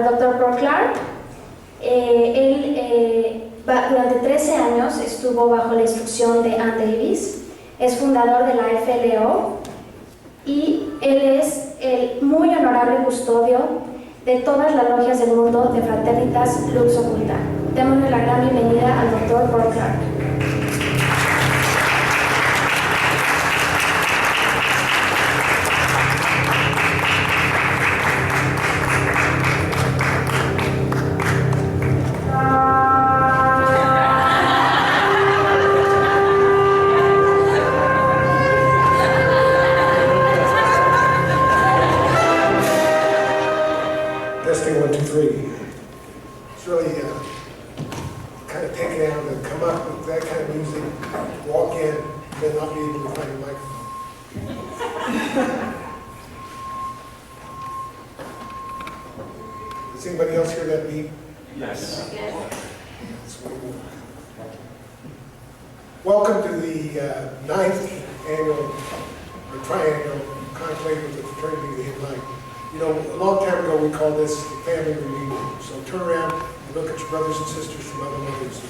al Dr. Clark. Él durante 13 años estuvo bajo la instrucción de Ann Davis, es fundador de la FLO y él es el muy honorable custodio de todas las logias del mundo de Fraternitas LVX Occulta. Démosle la gran bienvenida al Dr. Clark. Testing 1, 2, 3. It's really kind of taken out to come up with that kind of music, walk in, and then not be able to find a microphone. Does anybody else hear that beat? Yes. That's what we want. Welcome to the 9th annual or triannual conclave of the Fraternity of the Hidden Light. You know, a long time ago we called this the family reunion. So turn around and look at your brothers and sisters from other mothers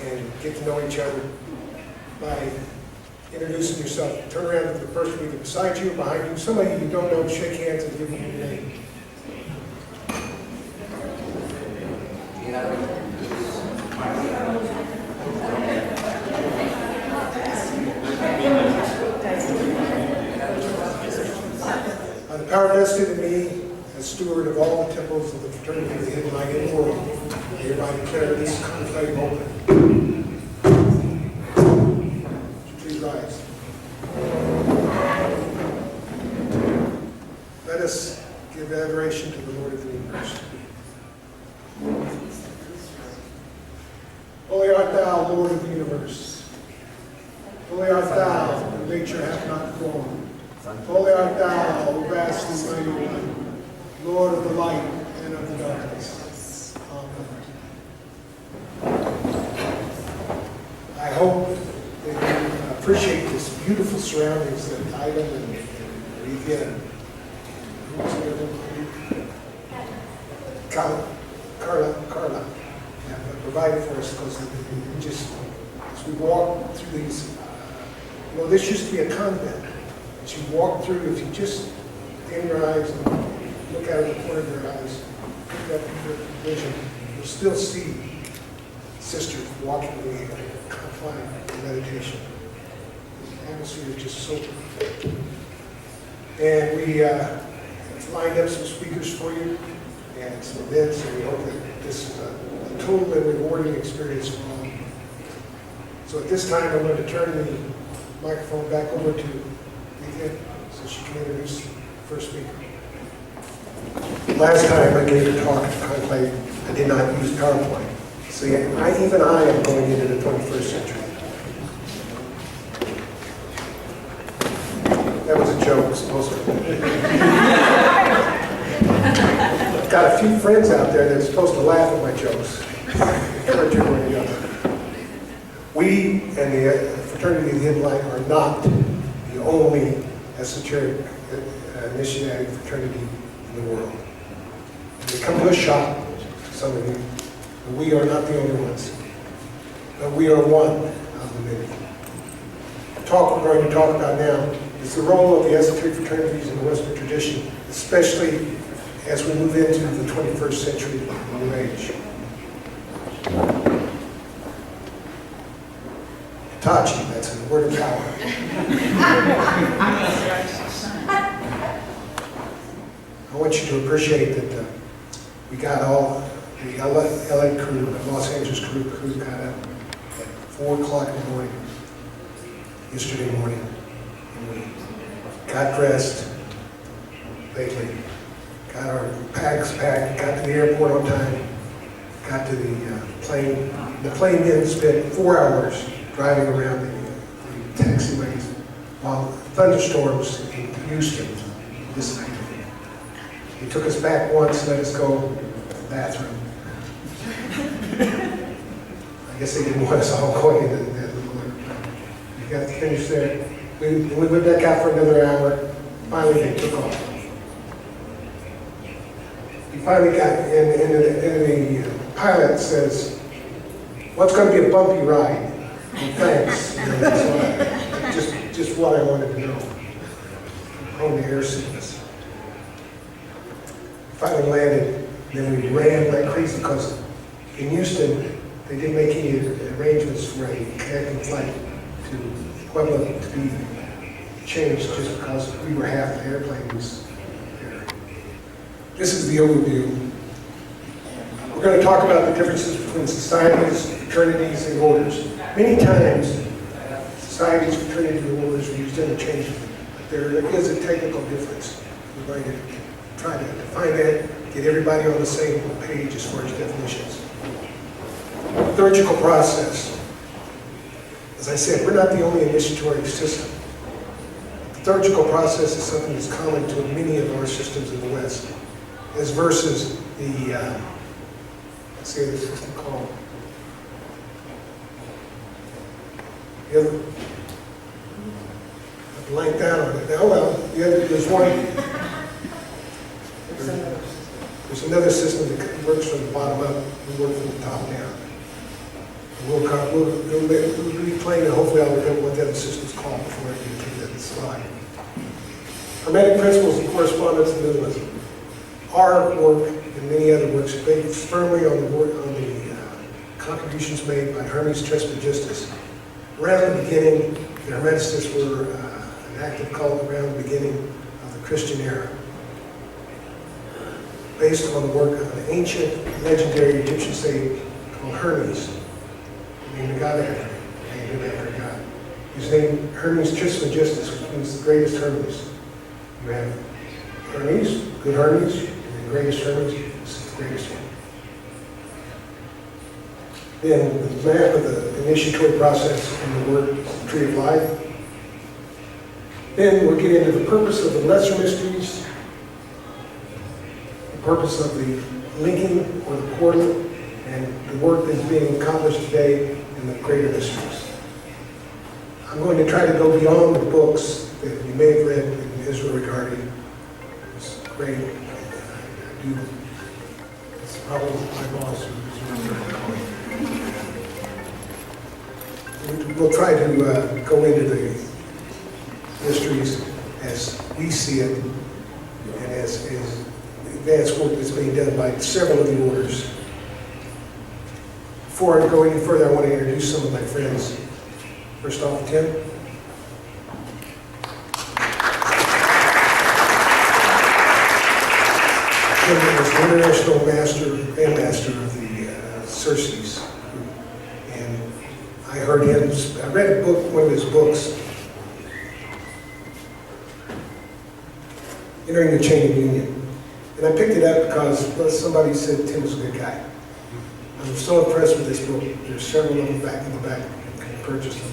and get to know each other by introducing yourself. Turn around to the person either beside you or behind you. Somebody you don't know, shake hands and give them your name. The power vested in me as steward of all the temples of the Fraternity of the Hidden Light in the world, hereby declare this conclave open. Please rise. Let us give adoration to the Lord of the universe. Holy art thou, Lord of the universe. Holy art thou, who nature hath not formed. Holy art thou, O vast and mighty one, Lord of the light and of the darkness. Amen. I hope that you appreciate this beautiful surroundings that Ivan and Rita Carla have provided for us, because we just, as we walk through these, this used to be a convent. As you walk through, if you just in your eyes and look out of the corner of your eyes, pick up your vision, you'll still see sisters walking in the confine of meditation. The atmosphere is just so perfect. And we have lined up some speakers for you and some events, and we hope that this is a total and rewarding experience for all. So at this time, I'm going to turn the microphone back over to so she can introduce the first speaker. Last time I gave a talk at the conclave, I did not use PowerPoint. So even I am going into the 21st century. That was a joke, supposed to be. I've got a few friends out there that are supposed to laugh at my jokes. We and the Fraternity of the Hidden Light are not the only esoteric initiatic fraternity in the world. They come to a shock, some of you, but we are not the only ones. But we are one of the many. The talk we're going to talk about now is the role of the esoteric fraternities in the Western tradition, especially as we move into the 21st century New Age. Hitachi, that's a word of power. I want you to appreciate that we got all the LA crew, the Los Angeles crew got up at 4 o'clock in the morning, yesterday morning, and we got dressed lately, got our bags packed, got to the airport on time, got to the plane. The plane then spent 4 hours driving around the taxiways while thunderstorms in Houston dissipated. He took us back once, let us go to the bathroom. I guess they didn't want us all going into that little. We got to finish there. We went back out for another hour. Finally, they took off. finally got, and the pilot says, well, it's going to be a bumpy ride. Well, thanks. Just what I wanted to know. On the air sickness. Finally landed, and then we ran like crazy because in Houston, they didn't make any arrangements for a connecting flight to Puebla to be changed just because we were half the airplane was there. This is the overview. We're going to talk about the differences between societies, fraternities, and orders. Many times, societies, fraternities, and orders are used interchangeably. There is a technical difference. We're going to try to define that, get everybody on the same page as far as definitions. Liturgical process. As I said, we're not the only initiatory system. The liturgical process is something that's common to many of our systems in the West, as versus the, let's say the system called, the other, I blanked out on it. Oh well, there's one. There's another system that works from the bottom up. We work from the top down. We'll be playing, and hopefully I'll remember what the other system's called before I get to the slide. Hermetic principles of correspondence and minimalism. Our work and many other works are based firmly on the contributions made by Hermes Trismegistus. Around the beginning, the Hermeticists were an active cult around the beginning of the Christian era, based on the work of an ancient, legendary Egyptian sage called Hermes, named the god after him, named him after God. He's named Hermes Trismegistus, which means the greatest Hermes. You have Hermes, good Hermes, and the greatest Hermes, this is the greatest one. Then the map of the initiatory process and the work is the Tree of Life. Then we'll get into the purpose of the lesser mysteries, the purpose of the linking or the portal, and the work that's being accomplished today in the greater mysteries. I'm going to try to go beyond the books that you may have read in Israel regarding. It's great. I do. It's probably my boss who's really We'll try to go into the mysteries as we see it and as advanced work that's being done by several of the orders. Before I go any further, I want to introduce some of my friends. First off, Tim. Tim is the international master of the Circes group. And I heard him, I read a book, one of his books, Entering the Chain of Union. And I picked it up because somebody said Tim was a good guy. I was so impressed with this book. There's several of them back in the back. You can purchase them.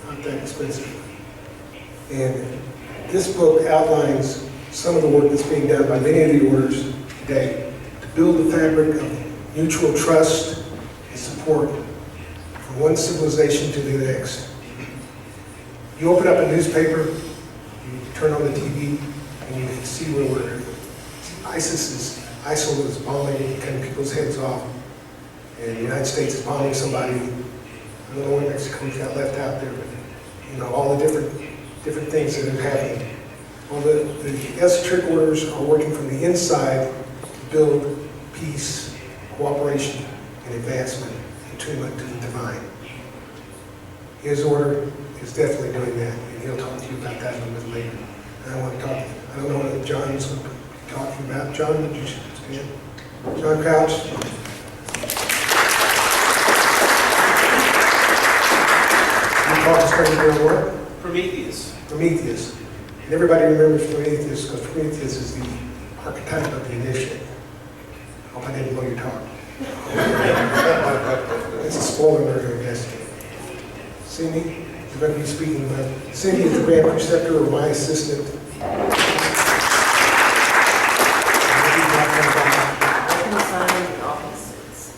Not that expensive. And this book outlines some of the work that's being done by many of the orders today to build the fabric of mutual trust and support from one civilization to the next. You open up a newspaper, you turn on the TV, and you can see where we're. ISIL is bombing, cutting people's heads off. And the United States is bombing somebody. I don't know where Mexico's got left out there, but you know, all the different things that are happening. Well, the esoteric orders are working from the inside to build peace, cooperation, and advancement, attunement to the divine. His order is definitely doing that, and he'll talk to you about that a little bit later. And I want to talk, I don't know what John's talking about. John, would you stand? John Crouch. Prometheus. Prometheus. And everybody remembers Prometheus because Prometheus is the archetype of the initiate. I hope I didn't blow your talk. It's a spoiler alert, I guess. Cindy, you're going to be speaking about. Cindy is the Grand Preceptor or my assistant.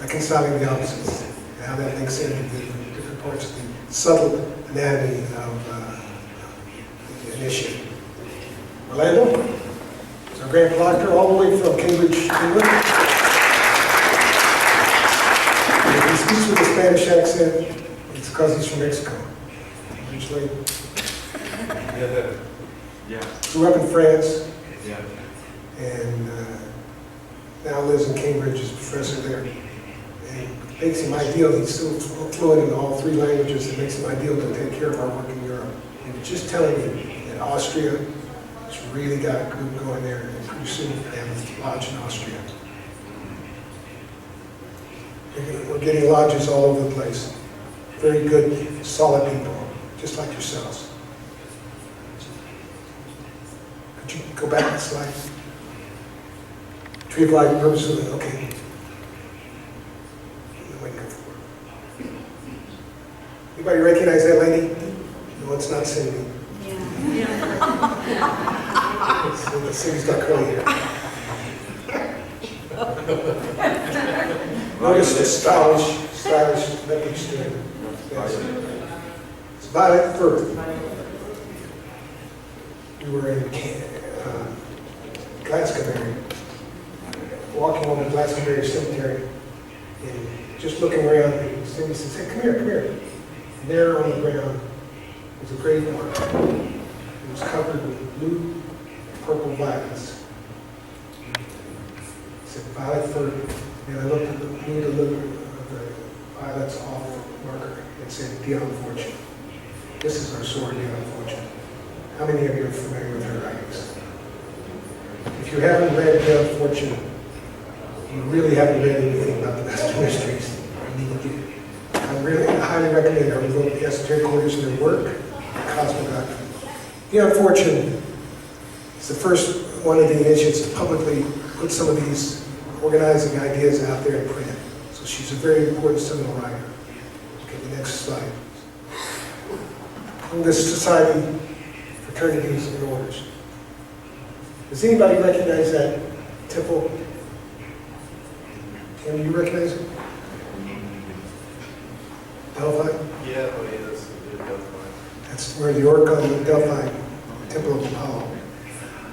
Reconciling the opposites. And how that links into the different parts of the subtle anatomy of the initiative. Orlando? our Grand Proctor, all the way from Cambridge, England. If he speaks with a Spanish accent, it's because he's from Mexico. Usually. Yeah. Grew up in France, Yeah. and now lives in Cambridge as a professor there. And it makes him ideal. He's still fluent in all 3 languages. It makes him ideal to take care of our work in Europe. And just telling you that Austria has really got a group going there, and pretty soon they have a lodge in Austria. We're getting lodges all over the place. Very good, solid people, just like yourselves. Could you go back a slide? Tree of life, purpose of it, okay. Anybody recognize that lady? No, it's not Cindy. Cindy's got curly hair. Notice the stylish Methodist student. It's Violet Firth. We were in Glastonbury, walking on the Glastonbury Cemetery, and just looking around, and Cindy says, "Hey, come here, come here." And there on the ground was a grave mark. It was covered with blue and purple violets. It said Violet Firth. And I looked at the blue of the violets off the marker and said, "The Unfortunate." This is our sword, the Unfortunate. How many of you are familiar with her writings? If you haven't read The Unfortunate, you really haven't read anything about the Master Mysteries. I really highly recommend her. We look at the esoteric quarters of their work, Cosmic Doctrine. The Unfortunate is the first one of the initiates to publicly put some of these organizing ideas out there in print. So she's a very important seminal writer. Okay, the next slide. From this society, fraternities and orders. Does anybody recognize that temple? Tim, do you recognize it? Delphi? Yeah, oh yeah, that's Delphi. That's where the Oricon Delphi, Temple of Apollo.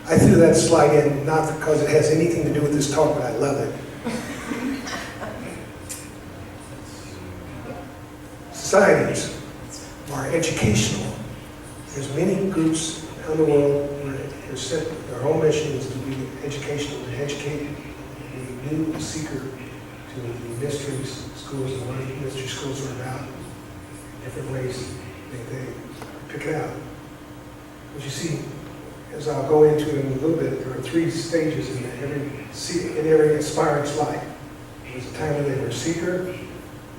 I threw that slide in not because it has anything to do with this talk, but I love it. Societies are educational. There's many groups around the world where their whole mission is to be educational, to educate the new seeker to the mysteries schools and what the mystery schools are about, different ways they pick it out. But you see, as I'll go into in a little bit, there are 3 stages in every aspirant's life. There's a time when they were a seeker, and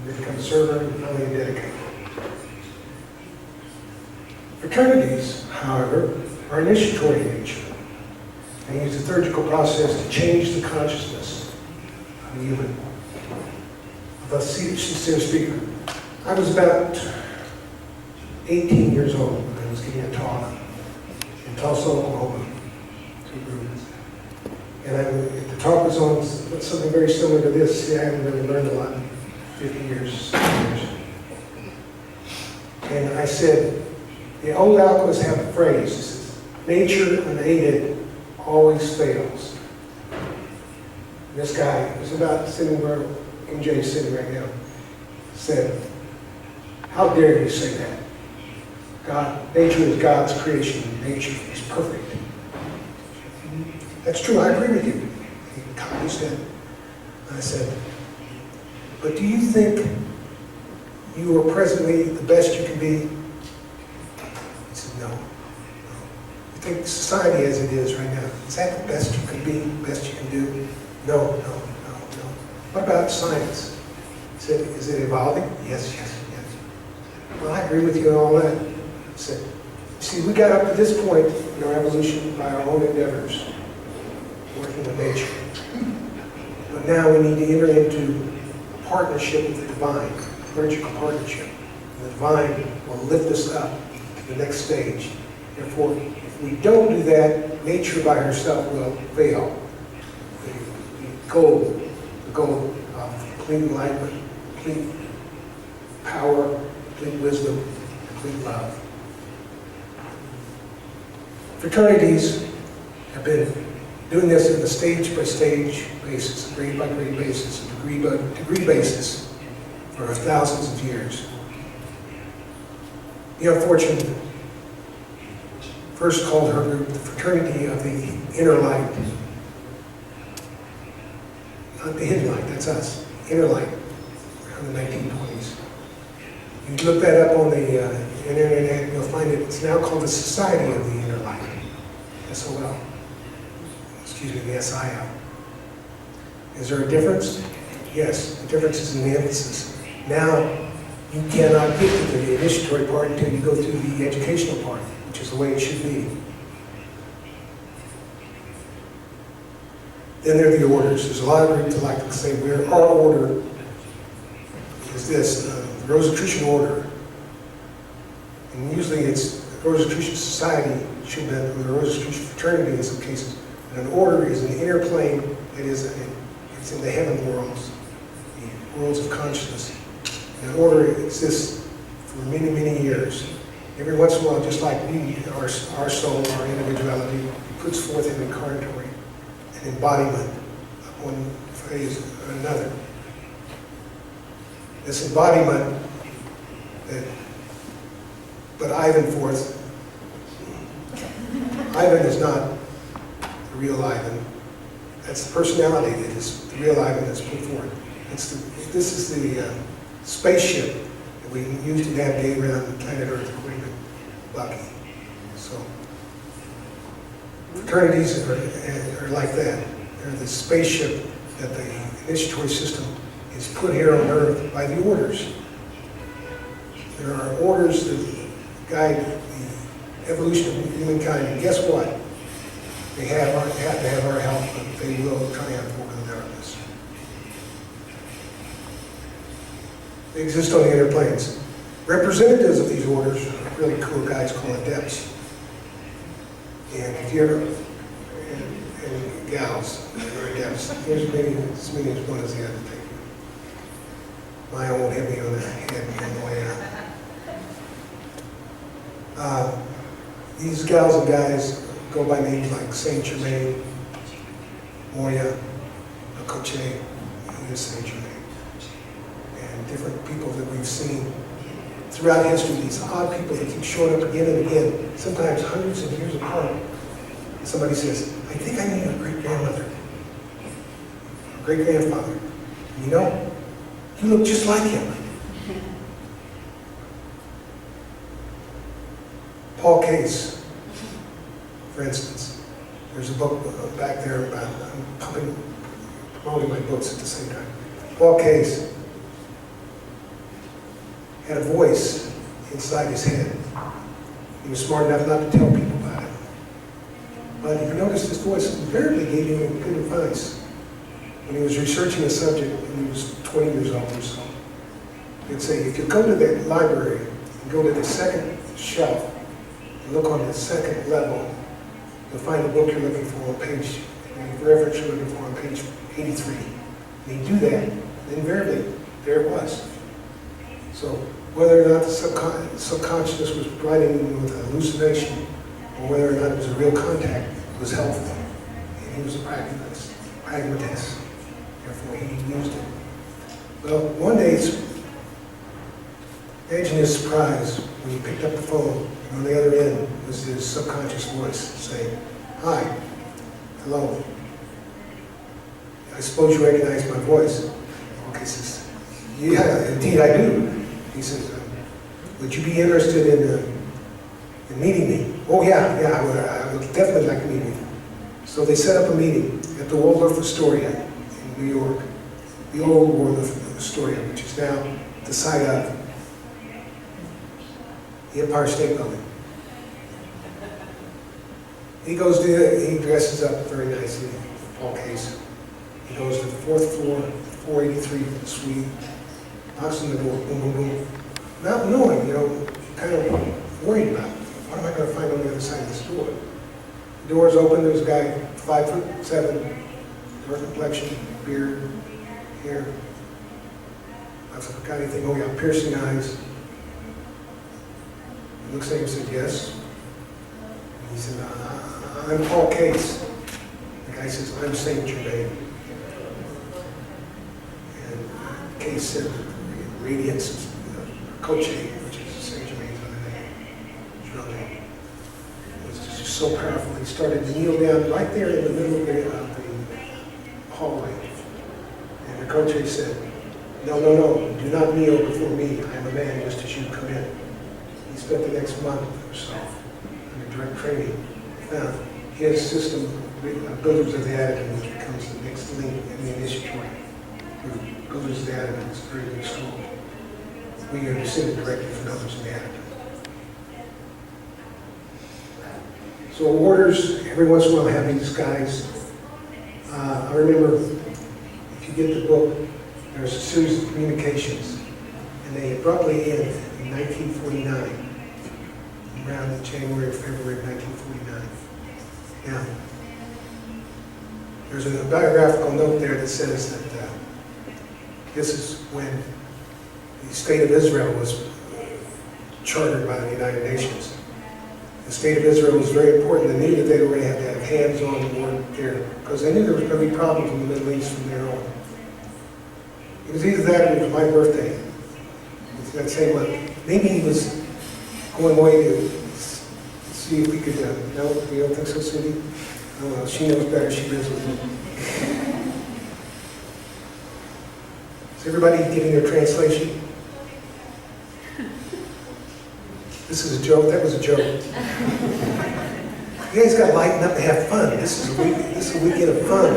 they become a servant, and finally a dedicated. Fraternities, however, are initiatory in nature. They use the liturgical process to change the consciousness of the human, of a sincere speaker. I was about 18 years old when I was giving a talk in Tulsa, Oklahoma, to a group. And the talk was on something very similar to this. See, I haven't really learned a lot in 50 years. And I said, the old alchemists have a phrase, it says, nature unaided always fails. And this guy, who's about sitting where MJ is sitting right now, said, how dare you say that? Nature is God's creation. Nature is perfect. That's true, I agree with you. He said, I said, but do you think you are presently the best you can be? He said, no. You think society as it is right now, is that the best you can be, the best you can do? No. What about science? He said, is it evolving? Yes. Well, I agree with you on all that. He said, see, we got up to this point in our evolution by our own endeavors, working with nature. But now we need to enter into a partnership with the divine, a liturgical partnership. And the divine will lift us up to the next stage. Therefore, if we don't do that, nature by herself will fail. The goal of complete enlightenment, complete power, complete wisdom, complete love. Fraternities have been Doing this in a stage-by-stage basis, grade-by-grade basis, degree basis for thousands of years. The unfortunate first called her group the Fraternity of the Inner Light. Not the hidden light, that's us. Inner Light, around the 1920s. You look that up on the internet, you'll find it's now called the Society of the Inner Light. SOL. Excuse me, the SIL. Is there a difference? Yes, the difference is in the emphasis. Now, you cannot get to the initiatory part until you go through the educational part, which is the way it should be. Then there are the orders. There's a lot of groups that like to say, our order is this, the Rosicrucian order. And usually it's the Rosicrucian Society, should have been the Rosicrucian Fraternity in some cases. And an order is an inner plane that is, it's in the heaven worlds, the worlds of consciousness. And an order exists for many, many years. Every once in a while, just like we, our soul, our individuality, puts forth an incarnatory, an embodiment of one phase or another. This embodiment that, but Ivan forth, Ivan is not the real Ivan. That's the personality that is the real Ivan that's put forth. This is the spaceship that we use to navigate around planet Earth according to Bucky. So, fraternities are like that. They're the spaceship that the initiatory system is put here on Earth by the orders. There are orders that guide the evolution of humankind, and guess what? They have to have our help, but they will triumph over the darkness. They exist on the inner planes. Representatives of these orders are really cool guys called adepts. And if you're, and gals, are adepts, there's maybe as many as one as the other thing. Maya won't hit me on the head on the way out. These gals and guys go by names like Saint Germain, Moya, Akoche, and Saint Germain. And different people that we've seen throughout history, these odd people that keep showing up again and again, sometimes hundreds of years apart. And somebody says, I think I need a great-grandmother, a great-grandfather. And you know, you look just like him. Paul Case, for instance. There's a book back there about, I'm promoting my books at the same time. Paul Case had a voice inside his head. He was smart enough not to tell people about it. But if you notice, his voice invariably gave him good advice. When he was researching a subject when he was 20 years old or so, he'd say, if you go to the library and go to the second shelf and look on the second level, you'll find the book you're looking for on page, the reference you're looking for on page 83. And he'd do that, and invariably, there it was. So whether or not the subconsciousness was providing him with a hallucination, or whether or not it was a real contact, it was helpful. And he was a pragmatist. Therefore, he used it. Well, one day, imagine his surprise when he picked up the phone, and on the other end was his subconscious voice saying, hi, hello. I suppose you recognize my voice. Okay, he says, yeah, indeed I do. He says, would you be interested in meeting me? Oh yeah, I would definitely like to meet you. So they set up a meeting at the Waldorf Astoria in New York, the old Waldorf Astoria, which is now the site of the Empire State Building. He goes to, he dresses up very nicely, Paul Case. He goes to the 4th floor, 483 suite, knocks on the door, boom, boom, boom. Not knowing, kind of worried about it. What am I going to find on the other side of this door? The door's open, there's a guy, 5'7", dark complexion, beard, hair. I was like, got anything? Oh yeah, piercing eyes. He looks at him and said, yes. And he said, I'm Paul Case. The guy guy says, I'm Saint Germain. And Kay said, the radiance of Coach, which is Saint Germain's other name, his real name, was just so powerful. He started to kneel down right there in the middle of the hallway. And the coach said, no, do not kneel before me. I am a man just as you come in. He spent the next month or so under direct training. Found his system, Builders of the Attitude, which becomes the next link in the initiatory group. Builders of the Attitude is a very good school. We are descended directly from Builders of the Attitude. So orders, every once in a while, have these guys. I remember, if you get the book, there's a series of communications, and they abruptly end in 1949, around January or February of 1949. Now, there's a biographical note there that says that this is when the state of Israel was chartered by the United Nations. The state of Israel was very important. They knew that they were going to have hands-on work there, because they knew there was going to be problems in the Middle East from there on. It was either that or it was my birthday. It's that same month. Maybe he was going away to see if we could, no, we don't think so, Cindy? Oh, well, she knows better, she lives with me. Is everybody getting their translation? This is a joke, that was a joke. You guys got to lighten up and have fun. This is a weekend of fun.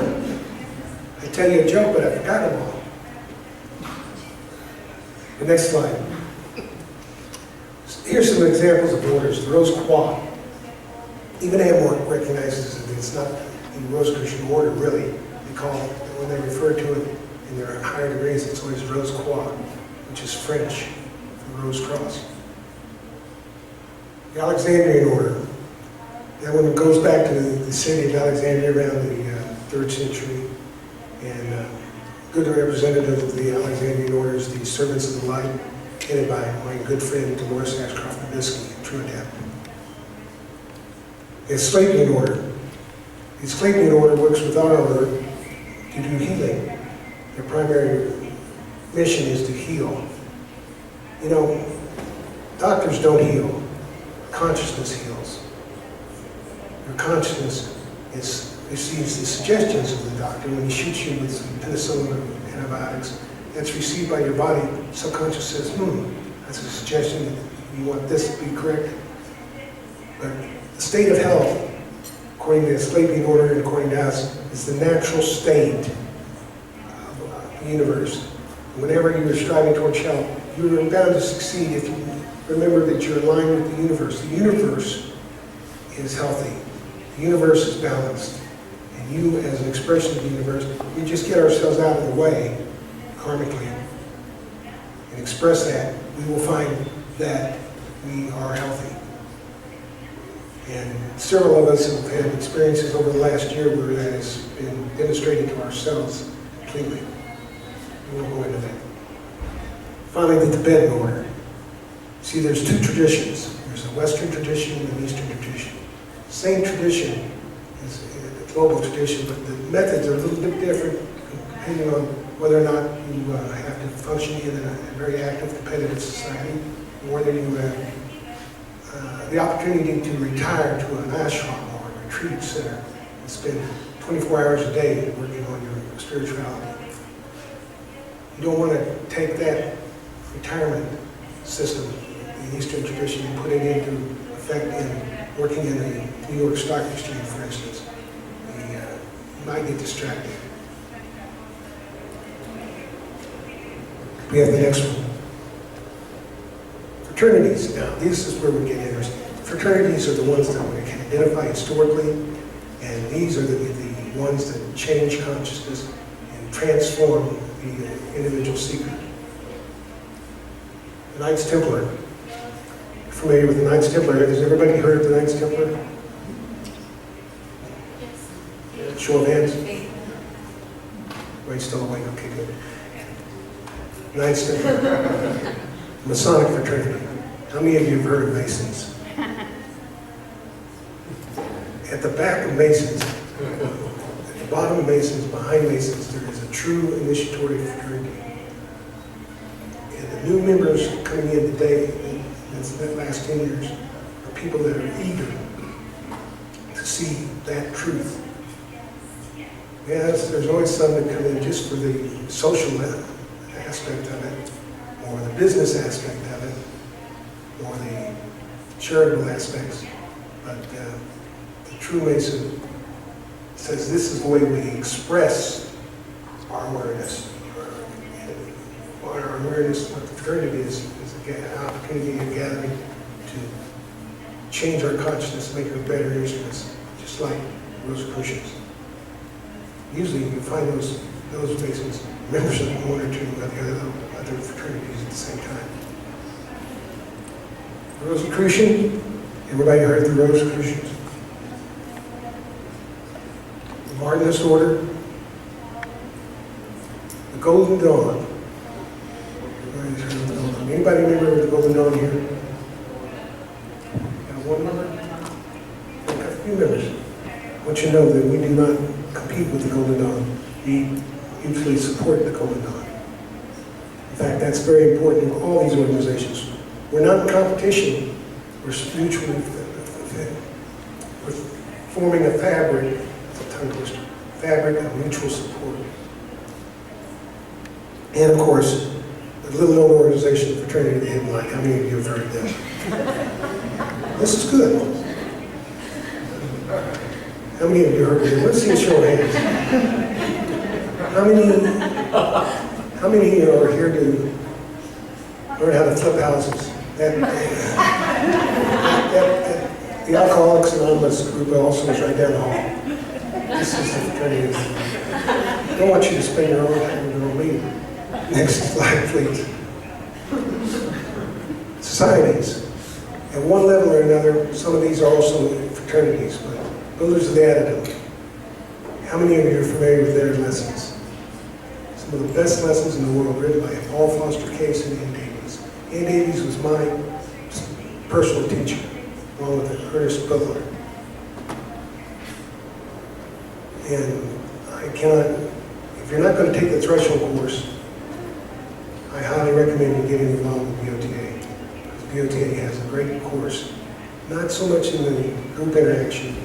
I tell you a joke, but I forgot them all. The next slide. Here's some examples of orders. The Rose Croix. Even Amor recognizes that it's not the Rosicrucian order, really. They call it, when they refer to it in their higher degrees, it's always Rose Croix, which is French for Rose Cross. The Alexandrian order. That one goes back to the city of Alexandria around the 3rd century. And good representative of the Alexandrian order is the Servants of the Light, headed by my good friend Dolores Ashcroft Nabisky, a true adept. The Asclepian order. The Asclepian order works with our order to do healing. Their primary mission is to heal. You know, doctors don't heal. Consciousness heals. Your consciousness receives the suggestions of the doctor when he shoots you with some penicillin or antibiotics. That's received by your body. Subconscious says, that's a suggestion that you want this to be corrected. But the state of health, according to the Asclepian order and according to us, is the natural state of the universe. Whenever you are striving towards health, you are bound to succeed if you remember that you're aligned with the universe. The universe is healthy. The universe is balanced. And you, as an expression of the universe, we just get ourselves out of the way, karmically, and express that, we will find that we are healthy. And several of us have had experiences over the last year where that has been demonstrated to ourselves completely. We won't go into that. Finally, the Tibetan order. See, there's two traditions. There's a Western tradition and an Eastern tradition. Same tradition as the global tradition, but the methods are a little bit different depending on whether or not you have to function in a very active competitive society, or whether you have the opportunity to retire to an ashram or a retreat center and spend 24 hours a day working on your spirituality. You don't want to take that retirement system, the Eastern tradition, and put it into effect in working in the New York Stock Exchange, for instance. You might get distracted. We have the next one. Fraternities. Now, this is where we get interested. Fraternities are the ones that we can identify historically, and these are the ones that change consciousness and transform the individual seeker. The Knights Templar. You're familiar with the Knights Templar? Has everybody heard of the Knights Templar? Yes. Show of hands. Everybody's still awake? Okay, good. Knights Templar. Masonic fraternity. How many of you have heard of Masons? At the back of Masons, the bottom of Masons, behind Masons, there is a true initiatory fraternity. And the new members coming in today, that last 10 years, are people that are eager to see that truth. Yes, there's always some that come in just for the social aspect of it, or the business aspect of it, or the charitable aspects. But the true Mason says this is the way we express our awareness. Our awareness, what the fraternity is an opportunity, a gathering to change our consciousness, make our better instruments, just like Rosicrucians. Usually you find those Masons members of one or two of the other fraternities at the same time. The Rosicrucian, everybody heard the Rosicrucians? The Martinist Order, the Golden Dawn. Everybody's heard of the Golden Dawn. Anybody remember the Golden Dawn here? Got one member? Got a few members. I want you to know that we do not compete with the Golden Dawn. We mutually support the Golden Dawn. In fact, that's very important in all these organizations. We're not in competition. We're mutually we're forming a fabric, fabric of mutual support. And of course, the little known organization, the Fraternity of the Hidden Light. How many of you have heard of them? This is good. How many of you heard of it? Let's see a show of hands. How many of you are here to learn how to flip houses? The Alcoholics Anonymous group also is right down the hall. This is the fraternity. I don't want you to spend your own time in your own meeting. Next slide, please. Societies. At one level or another, some of these are also fraternities, but Builders of the Attitude. How many of you are familiar with their lessons? Some of the best lessons in the world written by Paul Foster Case and Ian Davies. Ian Davies was my personal teacher, along with Ernest Butler. And I cannot, if you're not going to take the threshold course, I highly recommend you getting involved with BOTA. Because BOTA has a great course, not so much in the group interaction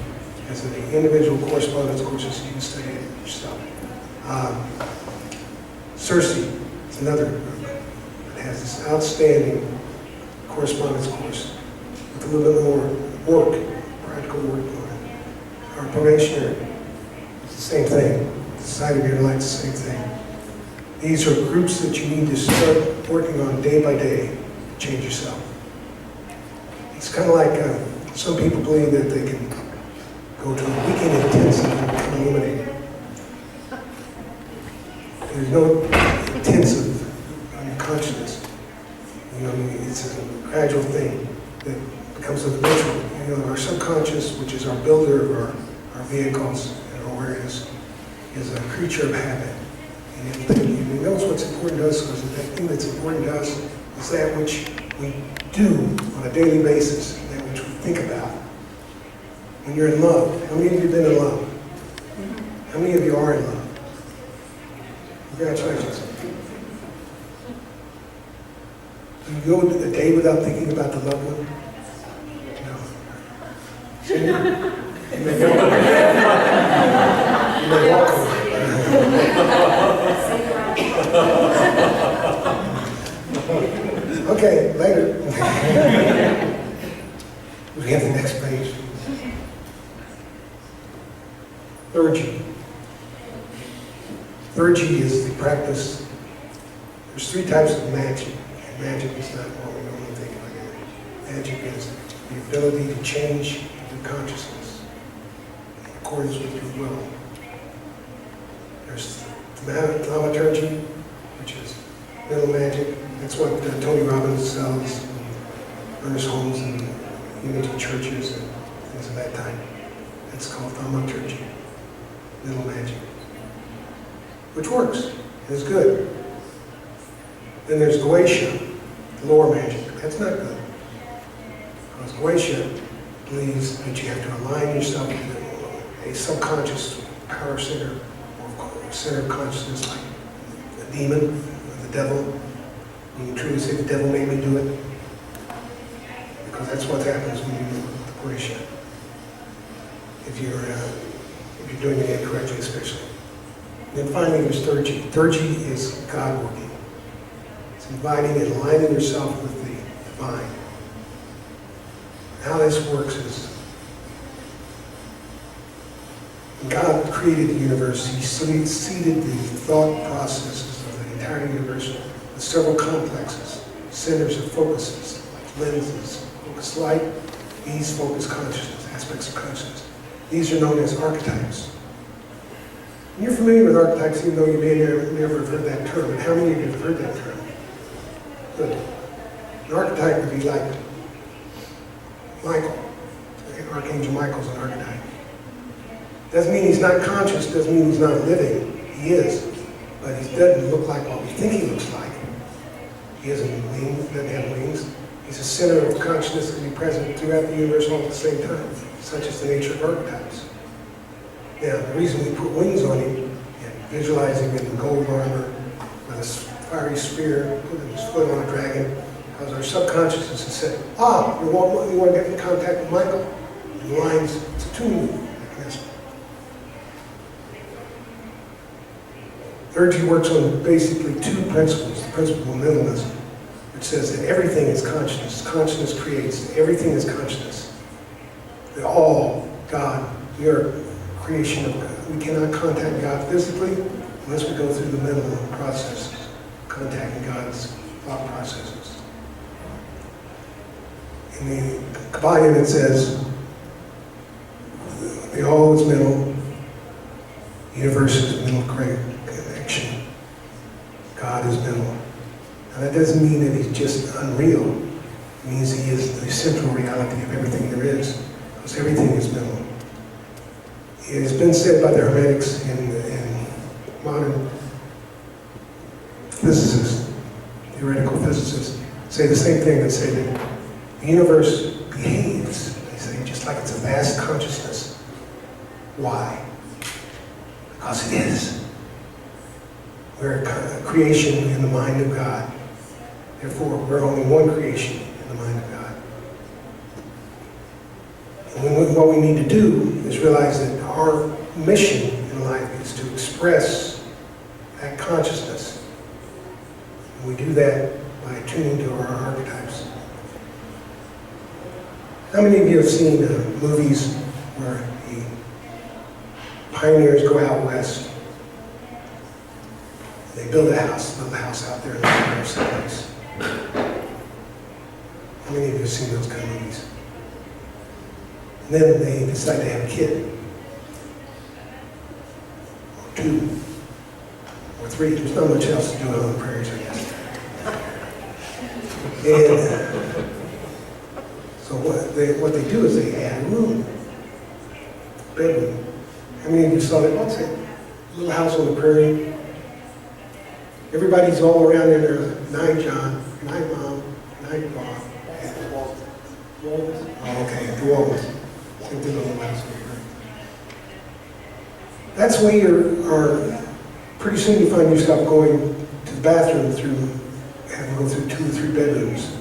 as in the individual correspondence courses you can study it yourself. Circe is another group that has this outstanding correspondence course with a little bit more work, practical work on it. Our probationary, it's the same thing. The Society of Your Light is the same thing. These are groups that you need to start working on day by day to change yourself. It's kind of like some people believe that they can go to a weekend intensive and become illuminated. There's no intensive on your consciousness. You know, it's a gradual thing that becomes habitual. You know, our subconscious, which is our builder of our vehicles and our awareness, is a creature of habit. And it knows what's important to us, because that thing that's important to us is that which we do on a daily basis, that which we think about. When you're in love, how many of you have been in love? How many of you are in love? Congratulations. Do you go a day without thinking about the loved one? No. So you may walk away. Okay, later. We have the next page. Liturgy. Liturgy is the practice. There's three types of magic. And magic is not what we normally think of. Magic is the ability to change your consciousness in accordance with your will. There's thaumaturgy, which is mental magic. That's what Tony Robbins sells, Ernest Holmes, and Unity churches and things of that type. It's called thaumaturgy, mental magic, which works and is good. Then there's Goetia, lower magic. That's not good. Because Goetia believes that you have to align yourself with a subconscious power center or center of consciousness, like a demon or the devil. You can truly say the devil made me do it, because that's what happens when you do the Purisha. If you're doing it incorrectly, especially. And then finally, there's third G. Third G is God working. It's inviting and aligning yourself with the divine. How this works is, when God created the universe, He seeded the thought processes of the entire universe with several complexes, centers of focuses, like lenses, focus light, these focus consciousness, aspects of consciousness. These are known as archetypes. And you're familiar with archetypes, even though you may never have heard that term. And how many of you have heard that term? Good. An archetype would be like Michael. Archangel Michael's an archetype. Doesn't mean he's not conscious, doesn't mean he's not living. He is. But he doesn't look like what we think he looks like. He hasn't wings, doesn't have wings. He's a center of consciousness that can be present throughout the universe all at the same time. Such is the nature of archetypes. Now, the reason we put wings on him and visualize him in gold armor with a fiery spear, putting his foot on a dragon, because our subconsciousness has said, you want to get in contact with Michael? And the lines, it's a tuning mechanism. Third G works on basically two principles. The principle of mentalism, which says that everything is consciousness. Consciousness creates. Everything is consciousness. That all, God, we are creation of God. We cannot contact God physically unless we go through the mental process, contacting God's thought processes. In the Kabbalion it says, the all is mental, the universe is mental connection, God is mental. Now that doesn't mean that He's just unreal. It means He is the central reality of everything there is, because everything is mental. It has been said by the Hermetics and modern physicists, theoretical physicists, say the same thing. They say that the universe behaves, they say, just like it's a vast consciousness. Why? Because it is. We're a creation in the mind of God. Therefore, we're only one creation in the mind of God. And what we need to do is realize that our mission in life is to express that consciousness. And we do that by attuning to our archetypes. How many of you have seen movies where the pioneers go out west? They build a house out there in the middle of someplace. How many of you have seen those kind of movies? And then they decide to have a kid. Or two. Or three. There's not much else to do on the prairies, I guess. And so what they do is they add a room. Bedroom. How many of you saw that? What's it? Little house on the prairie. Everybody's all around in there. Night, John. Night, Mom. Night, Bob. Oh, okay, the Waltons. Same thing on the last one. That's where pretty soon you find yourself going to the bathroom having to go through 2 or 3 bedrooms.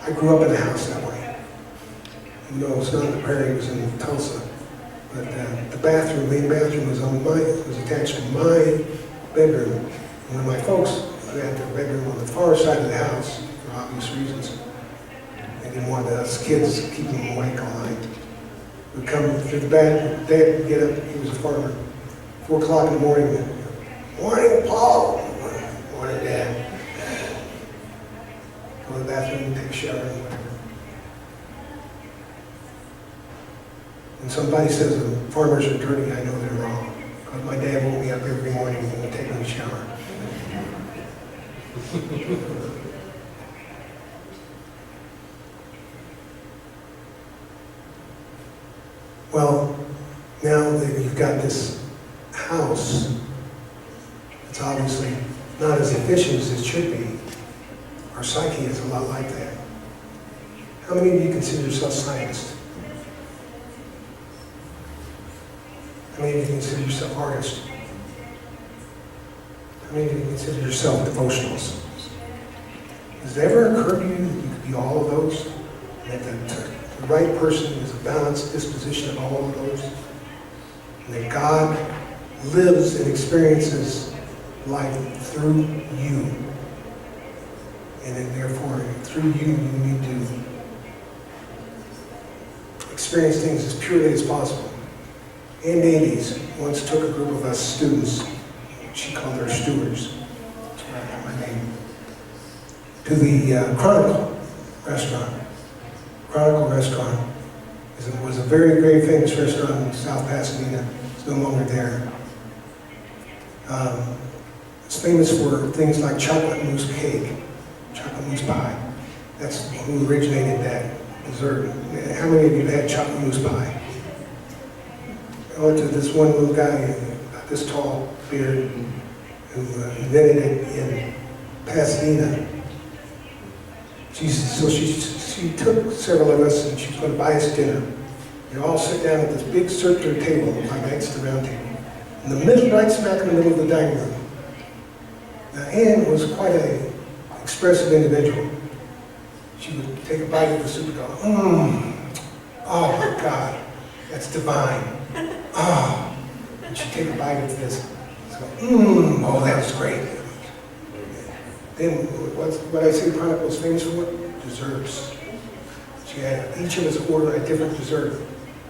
I grew up in a house that way. No, it's not in the prairie, it was in Tulsa. But the main bathroom was attached to my bedroom. And when my folks had their bedroom on the far side of the house, for obvious reasons, they didn't want us kids keeping them awake all night. We'd come through the bathroom, Dad would get up, he was a farmer, 4 o'clock in the morning, morning, Paul! Morning, Dad. Go to the bathroom, take a shower, and whatever. When somebody says the farmers are dirty, I know they're wrong. Because my dad woke me up every morning and take a shower. Well, now that you've got this house, it's obviously not as efficient as it should be. Our psyche is a lot like that. How many of you consider yourself scientists? How many of you consider yourself artists? How many of you consider yourself devotionals? Has it ever occurred to you that you could be all of those? And that the right person is a balanced disposition of all of those? And that God lives and experiences life through you. And then therefore, through you, you need to experience things as purely as possible. Ann Davies once took a group of us students, she called her stewards, that's where I got my name, to the Chronicle restaurant. Chronicle restaurant was a very, very famous restaurant in South Pasadena. It's no longer there. It's famous for things like chocolate mousse cake, chocolate mousse pie. That's who originated that dessert. How many of you have had chocolate mousse pie? I went to this one little guy, about this tall, beard, who invented it in Pasadena. She took several of us and she was going to buy us dinner. We all sit down at this big circular table, like next to the round table, in the middle, right smack in the middle of the dining room. Now, Ann was quite an expressive individual. She would take a bite of the soup and go, oh my God, that's divine. Oh, and she'd take a bite of this. So, oh, that was great. Then, what I say Chronicle is famous for? Desserts. She had each of us order a different dessert.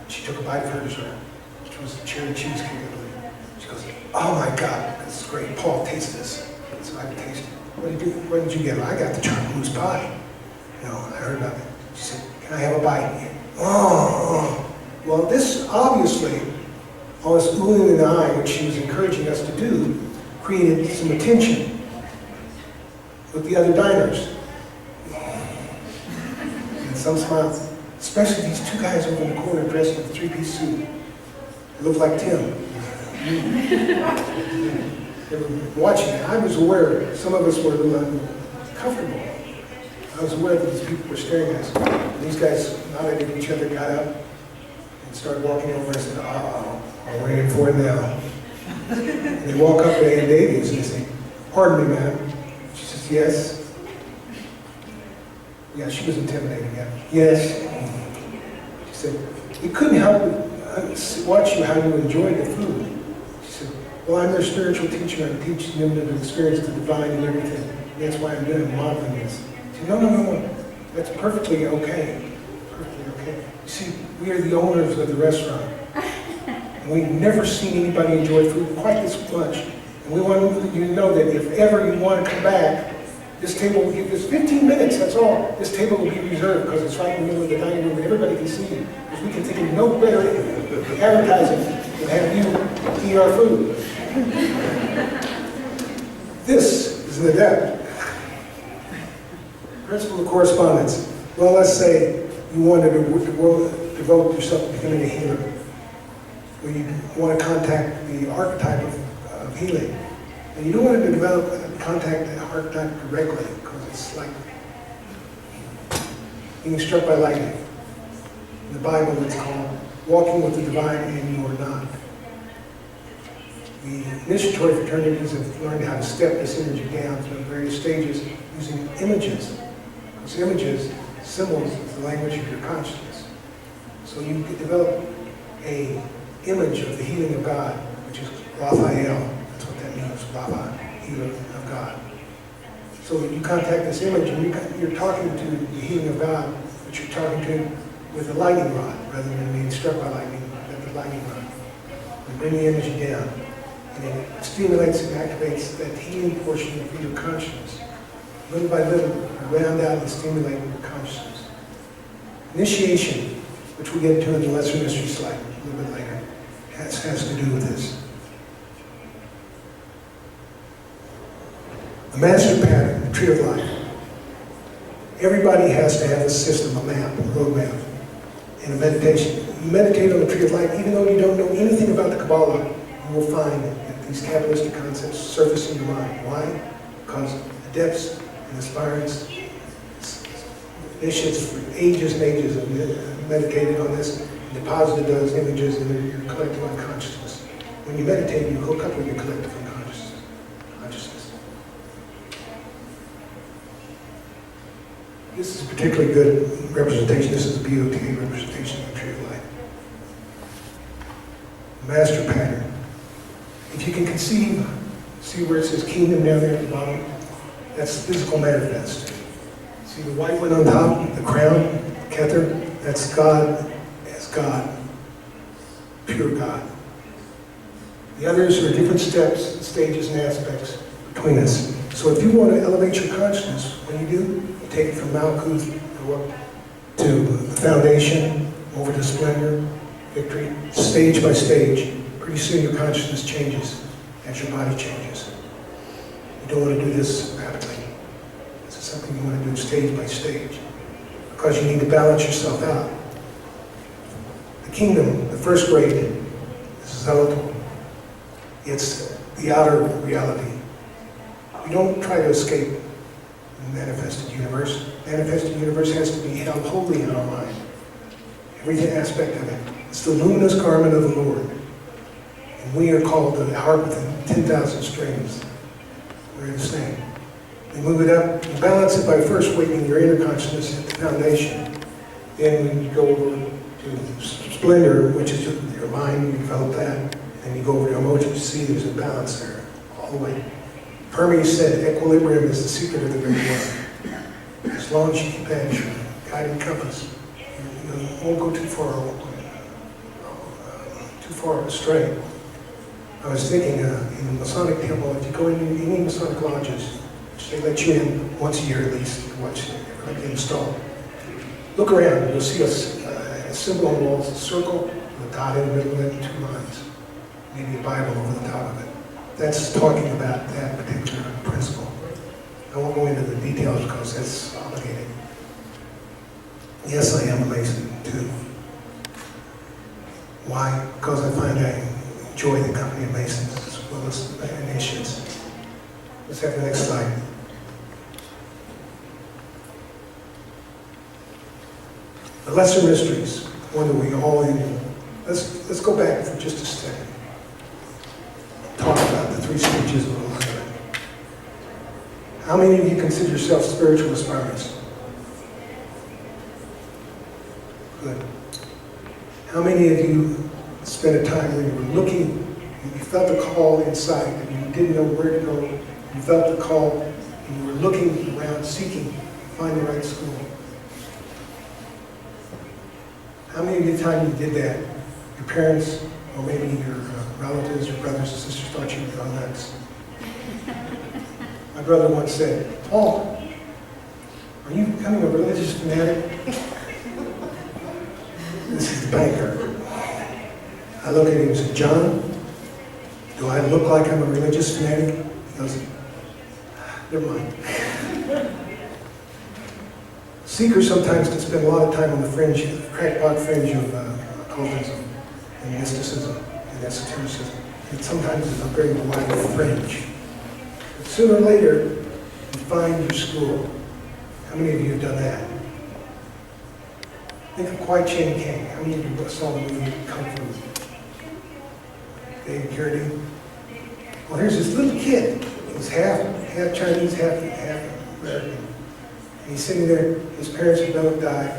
She took a bite of her dessert, which was the cherry cheesecake, I believe. She goes, oh my God, this is great. Paul, taste this. So I tasted it. What did you get? I got the chocolate mousse pie. You know, I heard about it. She said, can I have a bite? Oh. Well, this obviously, all this oohing in the eye, which she was encouraging us to do, created some attention with the other diners. And some smiles. Especially these two guys over in the corner dressed in a three-piece suit. They looked like Tim. They were watching it. I was aware some of us were a little uncomfortable. I was aware that these people were staring at us. And these guys nodded at each other, got up, and started walking over and said, uh-oh, I'm waiting for it now. And they walk up to Ann Davies and they say, pardon me, ma'am. She says, yes. Yeah, she was intimidating, yeah. Yes. She said, we couldn't help but watch you how you enjoyed the food. She said, well, I'm their spiritual teacher. I'm teaching them to experience the divine and everything. That's why I'm doing modeling this. She said, no. That's perfectly okay. Perfectly okay. You see, we are the owners of the restaurant. And we've never seen anybody enjoy food quite this much. And we want you to know that if ever you want to come back, this table will give us 15 minutes, that's all. This table will be reserved because it's right in the middle of the dining room and everybody can see you. Because we can think of no better advertising than have you eat our food. This is an adept. Principle of correspondence. Well, let's say you wanted to devote yourself to becoming a healer. Or you want to contact the archetype of healing. And you don't want to contact the archetype directly, because it's like being struck by lightning. In the Bible, it's called walking with the divine and you are not. The initiatory fraternities have learned how to step this energy down through various stages using images. Because images, symbols, is the language of your consciousness. So you could develop an image of the healing of God, which is Raphael. That's what that means, Rapha, healer of God. So you contact this image and you're talking to the healing of God, but you're talking to with a lightning rod rather than being struck by lightning, but the lightning rod. You bring the energy down and it stimulates and activates that healing portion of your consciousness. Little by little, you round out and stimulate your consciousness. Initiation, which we'll get into in the lesser mystery slide a little bit later, has to do with this. The master pattern, the tree of life. Everybody has to have a system, a map, a roadmap, and a meditation. You meditate on the tree of life, even though you don't know anything about the Kabbalah, you will find that these Kabbalistic concepts surface in your mind. Why? Because adepts and aspirants, initiates for ages and ages have meditated on this, and deposited those images in your collective unconsciousness. When you meditate, you hook up with your collective consciousness. This is a particularly good representation. This is a BOTA representation of the tree of life. Master pattern. If you can conceive, see where it says kingdom down there at the bottom? That's physical manifest. See the white one on top, the crown, Kether? That's God as God, pure God. The others are different steps, stages, and aspects between us. So if you want to elevate your consciousness, what do? You take it from Malkuth, go up to the foundation, over to splendor, victory, stage by stage. Pretty soon your consciousness changes as your body changes. You don't want to do this rapidly. This is something you want to do stage by stage, because you need to balance yourself out. The kingdom, the first grade, is Zalator. It's the outer reality. We don't try to escape the manifested universe. Manifested universe has to be held wholly in our mind. Every aspect of it. It's the luminous garment of the Lord. And we are called the harp with 10,000 strings. We're the same. We move it up, you balance it by first awakening your inner consciousness at the foundation. Then we go over to splendor, which is your mind, you develop that. Then you go over to emotions, see there's a balance there, all the way. Hermes said equilibrium is the secret of the great world. As long as you keep that as your guiding compass, you won't go too far astray. I was thinking in the Masonic temple, if you go into any Masonic lodges, which they let you in once a year at least, to watch like they install. Look around, you'll see a symbol on the walls, a circle, with a dot in the middle of it, and 2 lines. Maybe a Bible over the top of it. That's talking about that particular principle. I won't go into the details because that's obligated. Yes, I am a Mason too. Why? Because I find I enjoy the company of Masons as well as initiates. Let's have the next slide. The lesser mysteries, one that we all in. Let's go back for just a second. Talk about the 3 stages of enlightenment. How many of you consider yourself spiritual aspirants? Good. How many of you spent a time when you were looking, you felt the call inside, and you didn't know where to go, you felt the call, and you were looking around, seeking to find the right school? How many of the time you did that, your parents, or maybe your relatives, your brothers and sisters thought you were gone nuts? My brother once said, "Paul, are you becoming a religious fanatic?" This is the banker. I look at him and said, "John, do I look like I'm a religious fanatic?" He goes, "Never mind." Seekers sometimes can spend a lot of time on the fringe, crackpot fringe of occultism and mysticism and esotericism. And sometimes it's a very wide fringe. But sooner or later, you find your school. How many of you have done that? Think of Kwai Chang King. How many of you saw the movie Kung Fu? David Carradine? Well, here's this little kid. He's half Chinese, half American. And he's sitting there, his parents have both died.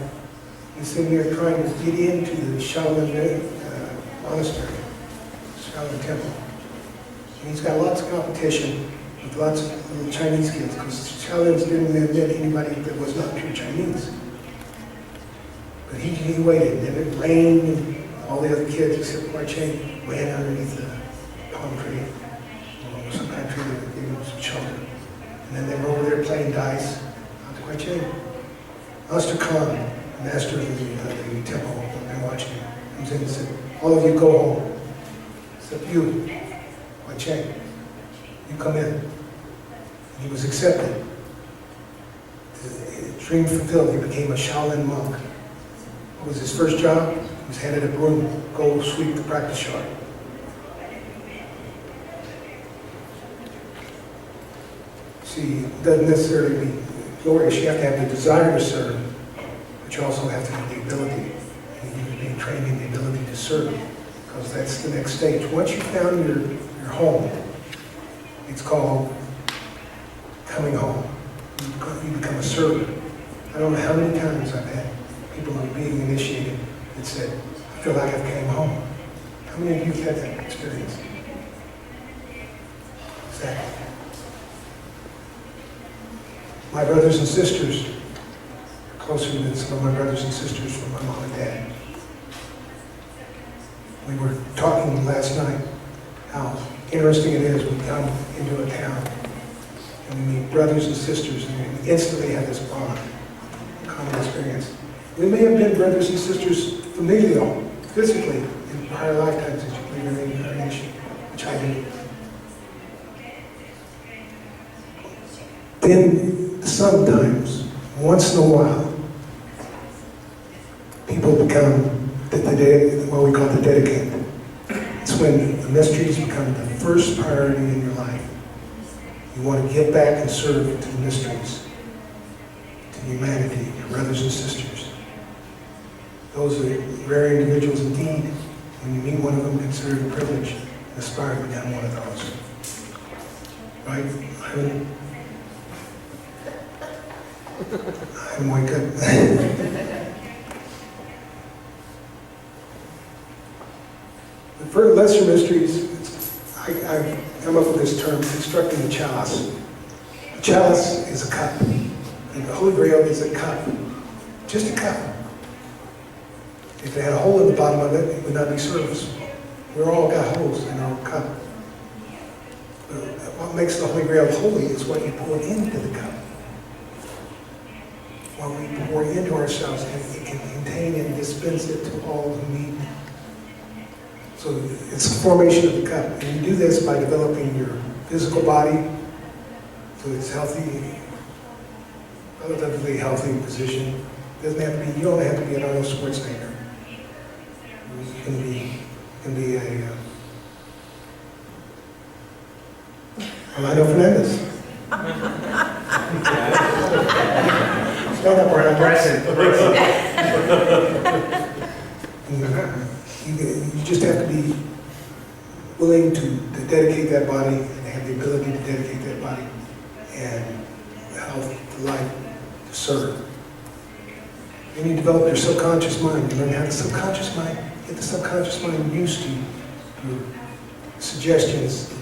He's sitting there trying to get into the Shaolin monastery, Shaolin temple. And he's got lots of competition with lots of little Chinese kids, because Shaolins didn't admit anybody that was not pure Chinese. But he waited, and it rained, and all the other kids, except Kwai Chang, ran underneath the palm tree, or some kind of tree that gave them some shelter. And then they were over there playing dice. Kwai Chang. Master Khan, master of the temple, I've been watching him, comes in and said, "All of you go home, except you, Kwai Chang. You come in." And he was accepted. The dream fulfilled. He became a Shaolin monk. What was his first job? He was handed a broom, go sweep the practice yard. See, it doesn't necessarily be glorious. You have to have the desire to serve, but you also have to have the ability. And you're being trained in the ability to serve, because that's the next stage. Once you found your home, it's called coming home. You become a servant. I don't know how many times I've had people who are being initiated that said, I feel like I've came home. How many of you have had that experience? Exactly. My brothers and sisters are closer than some of my brothers and sisters from my mom and dad. We were talking last night how interesting it is when we come into a town and we meet brothers and sisters and we instantly have this bond, common experience. We may have been brothers and sisters familial, physically, in prior lifetimes as you believe in reincarnation, which I do. Then sometimes, once in a while, people become what we call the dedicant. It's when the mysteries become the first priority in your life. You want to give back and serve to the mysteries, to humanity, your brothers and sisters. Those are rare individuals indeed. When you meet one of them, consider it a privilege and aspire to become one of those. Right? I'm muy good. For lesser mysteries, I've come up with this term, constructing a chalice. A chalice is a cup, and the Holy Grail is a cup, just a cup. If it had a hole in the bottom of it, it would not be serviceable. We've all got holes in our cup. But what makes the Holy Grail holy is what you pour into the cup. What we pour into ourselves, and it can contain and dispense it to all who need. So it's the formation of the cup. And you do this by developing your physical body so it's healthy, relatively healthy position. It doesn't have to be, you don't have to be an Arnold Schwarzenegger. You can be a Orlando Fernandez. Stand up, Orlando. You just have to be willing to dedicate that body and have the ability to dedicate that body and health, to life, to serve. Then you develop your subconscious mind. You learn how the subconscious mind, get the subconscious mind used to suggestions.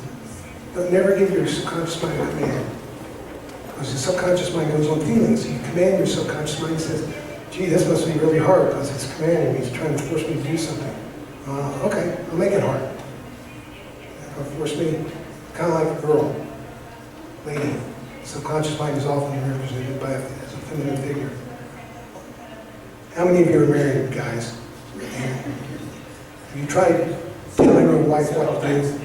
But never give your subconscious mind a command. Because the subconscious mind goes on feelings. You command your subconscious mind and says, gee, this must be really hard because it's commanding me, it's trying to force me to do something. Okay, I'll make it hard. It'll force me, kind of like a girl, lady. Subconscious mind is often represented by as a feminine figure. How many of you are married, guys? Have you tried telling your wife what to do?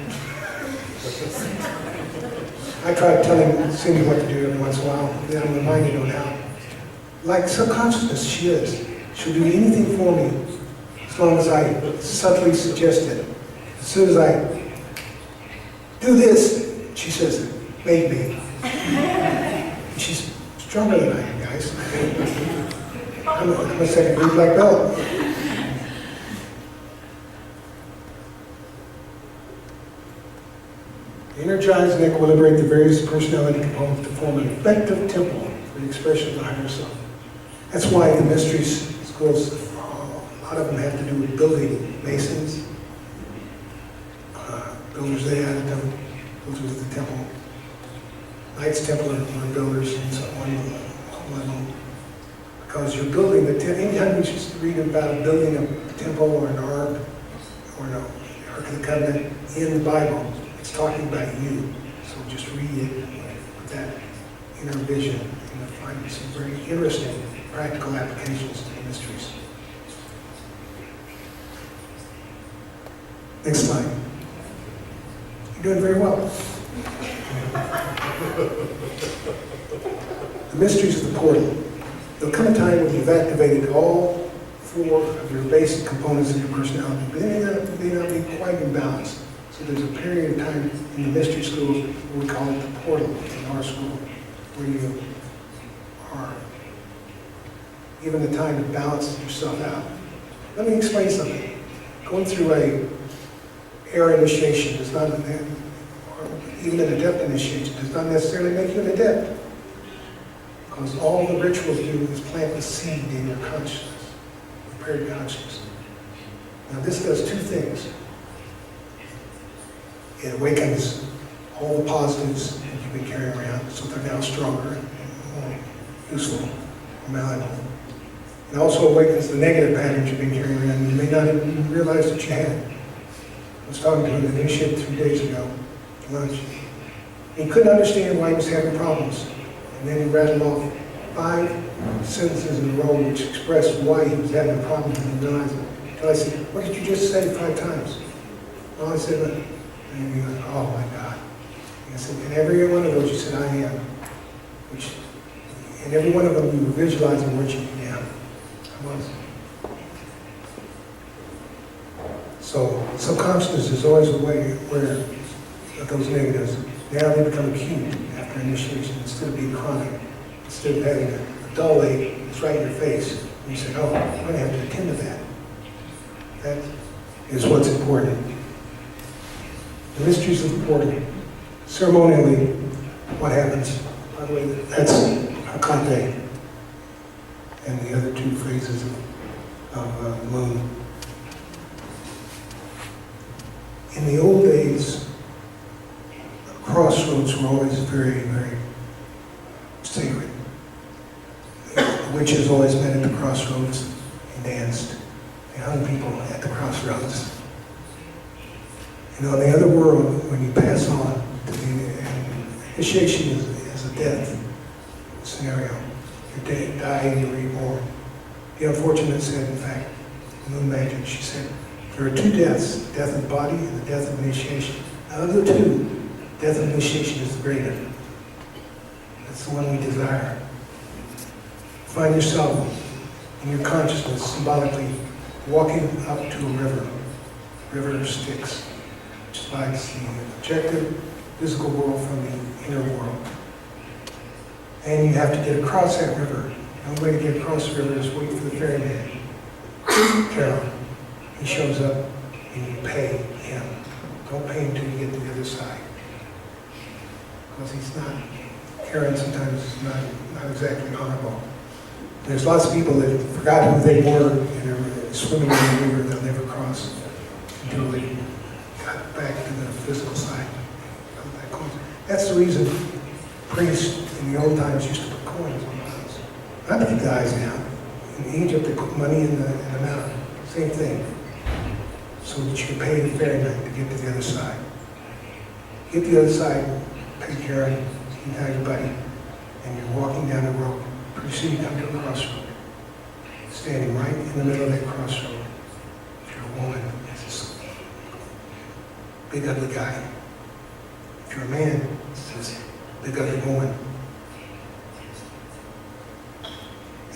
I tried telling Cindy what to do every once in a while, then I'm reminded on how. Like subconsciousness, she is. She'll do anything for me as long as I subtly suggest it. As soon as I do this, she says, maybe. She's stronger than I am, guys. I'm a second-degree black belt. Energize and equilibrate the various personality components to form an effective temple for the expression of the higher self. That's why the mystery schools, a lot of them have to do with building, masons, builders, they added them, builders of the temple. Knights Templar were builders and so on. Because you're building the temple, anytime you just read about building a temple or an ark or an Ark of the Covenant in the Bible, it's talking about you. So just read it with that inner vision and you'll find some very interesting practical applications to the mysteries. Next slide. You're doing very well. The mysteries of the portal. There'll come a time when you've activated all four of your basic components of your personality, but they may not be quite in balance. So there's a period of time in the mystery schools where we call it the portal in our school, where you are given the time to balance yourself out. Let me explain something. Going through a air initiation does not, or even an adept initiation does not necessarily make you an adept. Because all the rituals do is plant the seed in your consciousness, prepare your consciousness. Now this does two things. It awakens all the positives that you've been carrying around, so they're now stronger and more useful, malleable. It also awakens the negative patterns you've been carrying around you may not even realize that you had. I was talking to an initiate 3 days ago at lunch. He couldn't understand why he was having problems. And then he rattled off 5 sentences in a row which expressed why he was having a problem and he realized it. And I said, what did you just say 5 times? Well, I said, and he goes, oh my God. And I said, in every one of those you said, I am. Which, in every one of them you were visualizing what you am. I was. So, subconsciousness is always aware of those negatives. Now they become acute after initiation instead of being chronic. Instead of having a dull ache that's right in your face, and you say, oh, I'm going to have to attend to that. That is what's important. The mysteries of the portal. Ceremonially, what happens? By the way, that's Cónclave and the other 2 phases of the moon. In the old days, crossroads were always very, very sacred. The witches always met at the crossroads and danced. They hung people at the crossroads. And on the other world, when you pass on to the initiation is a death scenario. You die and you're reborn. The unfortunate said, in fact, Moon Magic, she said, there are 2 deaths, the death of the body and the death of initiation. Out of the 2, death of initiation is the greater. That's the one we desire. Find yourself in your consciousness symbolically walking up to a river of Styx, which divides the objective physical world from the inner world. And you have to get across that river. The only way to get across the river is wait for the ferryman, Carol. He shows up and you pay him. Don't pay him until you get to the other side. Because he's not, Karen sometimes is not exactly honorable. There's lots of people that forgot who they were and they're swimming in the river they'll never cross until they got back to the physical side. That's the reason priests in the old times used to put coins on the house. I believe guys now. In Egypt they put money in the mountain. Same thing. So that you can pay the ferryman to get to the other side. Get to the other side, pay Karen, you have your buddy, and you're walking down the road. Pretty soon you come to a crossroad. Standing right in the middle of that crossroad, if you're a woman, it's this big ugly guy. If you're a man, it's this big ugly woman.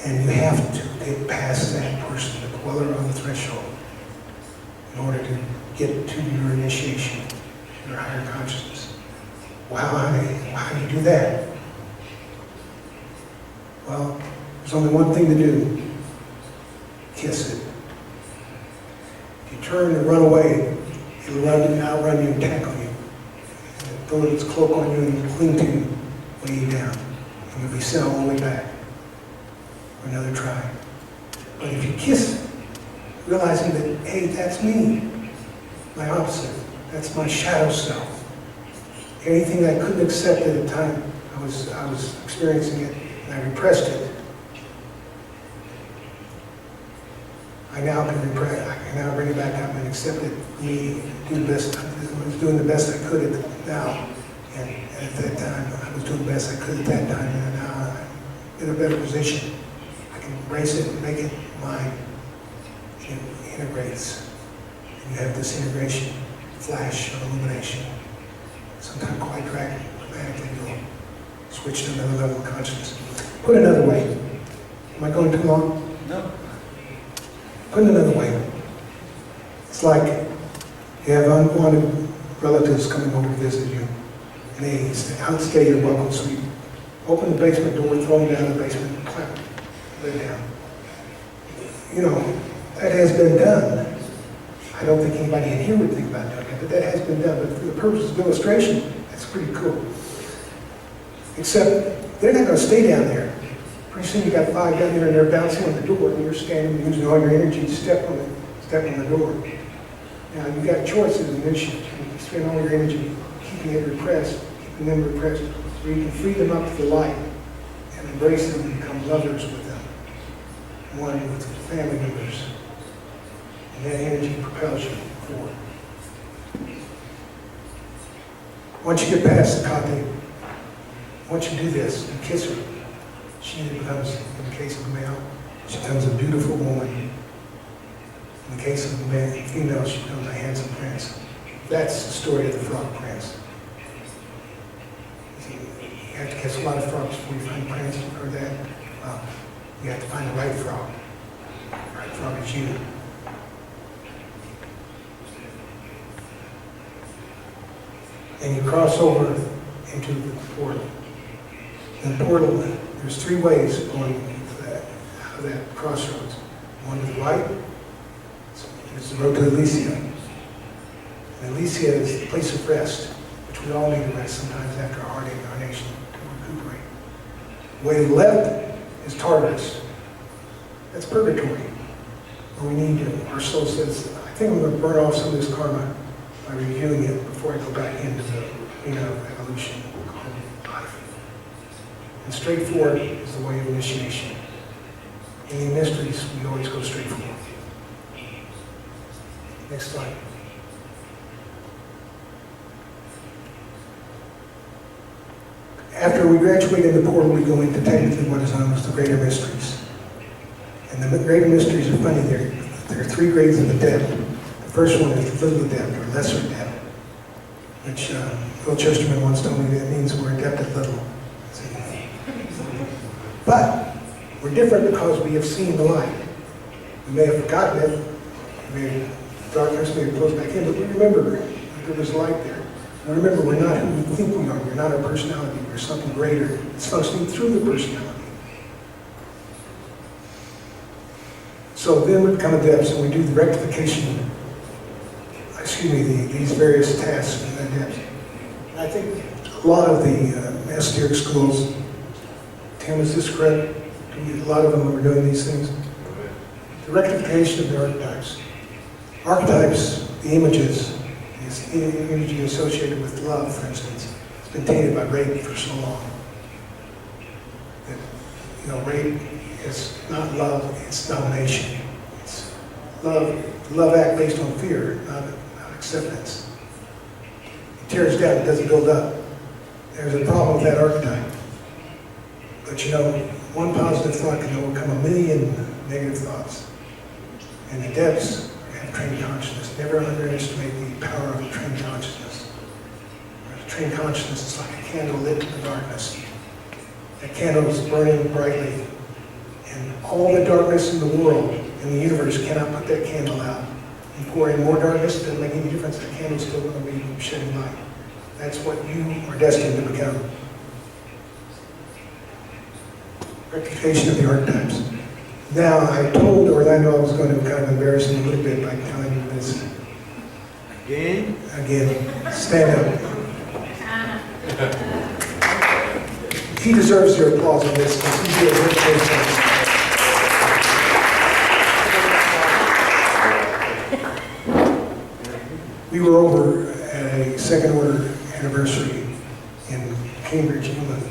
And you have to get past that person, the dweller on the threshold, in order to get to your initiation, your higher consciousness. Wow, how do you do that? Well, there's only one thing to do. Kiss it. If you turn and run away, it'll outrun you and tackle you. And throw its cloak on you and cling to you, weigh you down. And you'll be sent all the way back for another try. But if you kiss it, realizing that, hey, that's me, my opposite. That's my shadow self. Anything I couldn't accept at the time, I was experiencing it, and I repressed it. I now can repress. I can now bring it back up and accept it. Me, do the best. I was doing the best I could now, and at that time, I was doing the best I could at that time, and now I'm in a better position. I can embrace it and make it mine. It integrates. And you have this integration, flash of illumination. Sometimes quite dramatically, you'll switch to another level of consciousness. Put it another way. Am I going too long? No. Put it another way. It's like you have unwanted relatives coming over to visit you, and they outstay your welcome suite. Open the basement door, throw them down the basement, and clap, lay down. You know, that has been done. I I don't think anybody in here would think about doing it, but that has been done. But for the purposes of illustration, that's pretty cool. Except, they're not going to stay down there. Pretty soon you got 5 down there and they're bouncing on the door and you're standing using all your energy to step on the door. Now you got choices in this shit. You can spend all your energy keeping it repressed, keeping them repressed, or you can free them up to the light and embrace them and become lovers with them. One with family members. And that energy propels you forward. Once you get past the kate, once you do this, you kiss her. She becomes, in the case of a male, she becomes a beautiful woman. In the case of a female, she becomes a handsome prince. That's the story of the frog prince. You have to kiss a lot of frogs before you find a prince. You've heard that? Well, you have to find the right frog. The right frog is you. And you cross over into the portal. In the portal, there's 3 ways going out of that crossroads. One to the right is the road to Elysia. And Elysia is the place of rest, which we all need to rest sometimes after a hard incarnation to recuperate. The way to the left is Tartarus. That's purgatory, where we need to. Our soul says, I think I'm going to burn off some of this karma by reviewing it before I go back into the arena of evolution called life. And straightforward is the way of initiation. In the mysteries, we always go straight forward. Next slide. After we graduate in the portal, we go into technically what is known as the greater mysteries. And the greater mysteries are funny. There are 3 grades of the depth. The first one is the little depth, or lesser depth, which Will Chesterman once told me that means we're adept at little. But we're different because we have seen the light. We may have forgotten it, darkness may have closed back in, but we remember there was light there. And remember, we're not who we think we are. We're not our personality. We're something greater. It's functioning through the personality. So then we become adepts and we do the rectification, these various tasks in adepts. And I think a lot of the esoteric schools, Tim, is this correct? A lot of them are doing these things. The rectification of the archetypes. Archetypes, the images, is energy associated with love, for instance. It's been tainted by rape for so long. That, rape is not love, it's domination. It's love act based on fear, not acceptance. It tears down, it doesn't build up. There's a problem with that archetype. But one positive thought can overcome 1,000,000 negative thoughts. And the depths have trained consciousness. Never underestimate the power of a trained consciousness. A trained consciousness is like a candle lit in the darkness. That candle is burning brightly. And all the darkness in the world, in the universe, cannot put that candle out. You pour in more darkness, it doesn't make any difference. The candle's still going to be shedding light. That's what you are destined to become. Rectification of the archetypes. Now, I told Orlando I was going to kind of embarrass him a little bit by telling him this. Again? Again. Stand up. He deserves your applause on this because he did a great thing. We were over at a second order anniversary in Cambridge, England.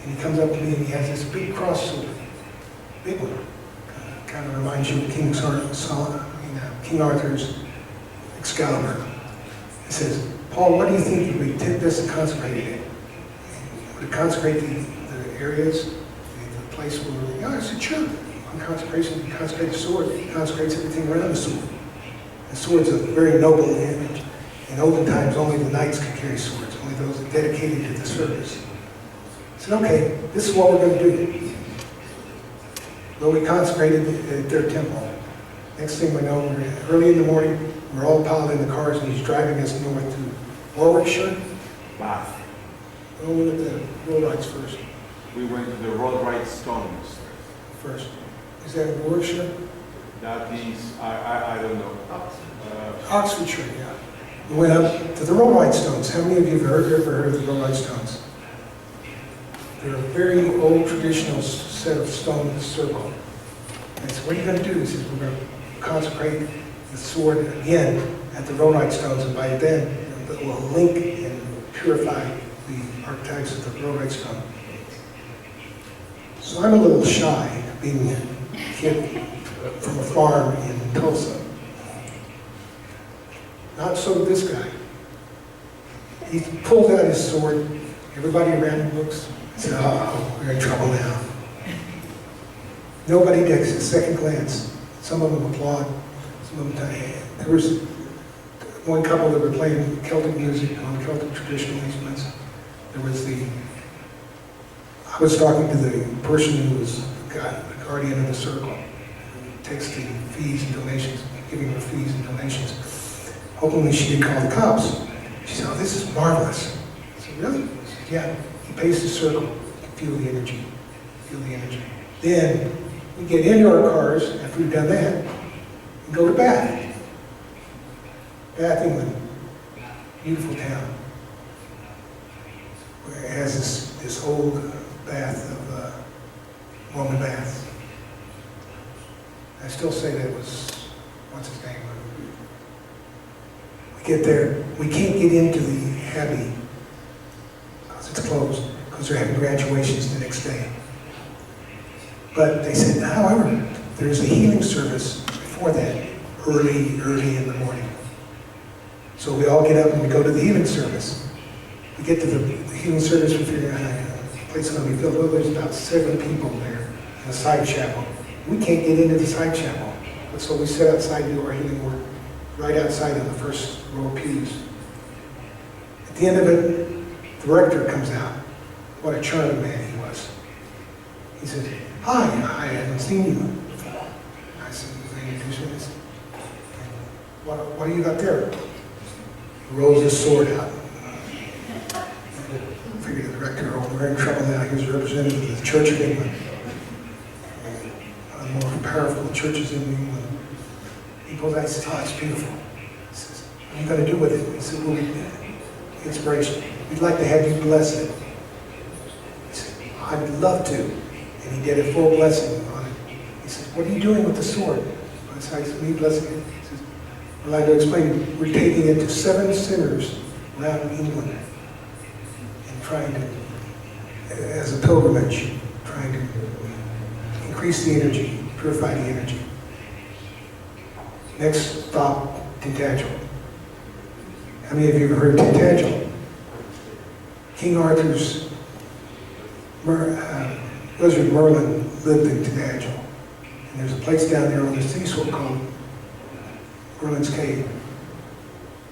And he comes up to me and he has this big cross sword. Big one. Kind of reminds you of King Arthur's Excalibur. He says, Paul, what do you think if we did this and consecrated it? Would it consecrate the areas, the place where we're going? I said, sure. On consecration, you consecrate the sword. It consecrates everything around the sword. The sword's a very noble image. In olden times, only the knights could carry swords, only those dedicated to the service. I said, okay, this is what we're going to do. Well, we consecrated at their temple. Next thing we know, we're early in the morning, we're all piled in the cars, and he's driving us north to Warwickshire. Bath. We'll look at the road rights first. We went to the road right stones. First. Is that in Warwickshire? That is, I don't know. Oxfordshire, yeah. We went up to the Rowite Stones. How many of you have ever heard of the Rowite Stones? They're a very old traditional set of stones in a circle. And I said, what are you going to do? He says, we're going to consecrate the sword again at the Rowite Stones, and by then it will link and purify the archetypes of the Rowite Stone. So I'm a little shy, being a kid from a farm in Tulsa. Not so this guy. He pulled out his sword. Everybody around him looks. I said, oh, we're in trouble now. Nobody takes a second glance. Some of them applaud. Some of them there was one couple that were playing Celtic music on Celtic traditional instruments. There was I was talking to the person who was the guardian of the circle, who takes the fees and donations, giving her fees and donations. Hopefully she didn't call the cops. She said, oh, this is marvelous. I said, really? She said, yeah. He pays the circle. You can feel the energy. Feel the energy. Then we get into our cars after we've done that and go to Bath. Bath, England. Beautiful town. Where it has this old bath of Roman baths. I still say that was, what's his name? We get there, we can't get into the Abbey because it's closed, because they're having graduations the next day. But they said, however, there's a healing service before that, early in the morning. So we all get up and we go to the healing service. We get to the healing service, we figure out the place is going to be filled. Well, there's about 7 people there in the side chapel. We can't get into the side chapel. So we sit outside and do our healing work, right outside in the first row of pews. At the end of it, the rector comes out. What a charming man he was. He said, hi, I haven't seen you before. I said, will you introduce me? What do you got there? He rolls his sword out. I figured the rector, oh, we're in trouble now. He was representative of the Church of England. One of the more powerful churches in England. He goes out and says, oh, it's beautiful. He says, what are you going to do with it? He said, well, inspiration. We'd like to have you bless it. He said, I'd love to. And he did a full blessing on it. He says, what are you doing with the sword? I said, me blessing it. He says, well, I'd like to explain, we're taking it to 7 sinners around England and trying to, as a pilgrimage, trying to increase the energy, purify the energy. Next stop, Tintagel. How many of you have heard of Tintagel? King Arthur's wizard Merlin lived in Tintagel. And there's a place down there on the seashore called Merlin's Cave.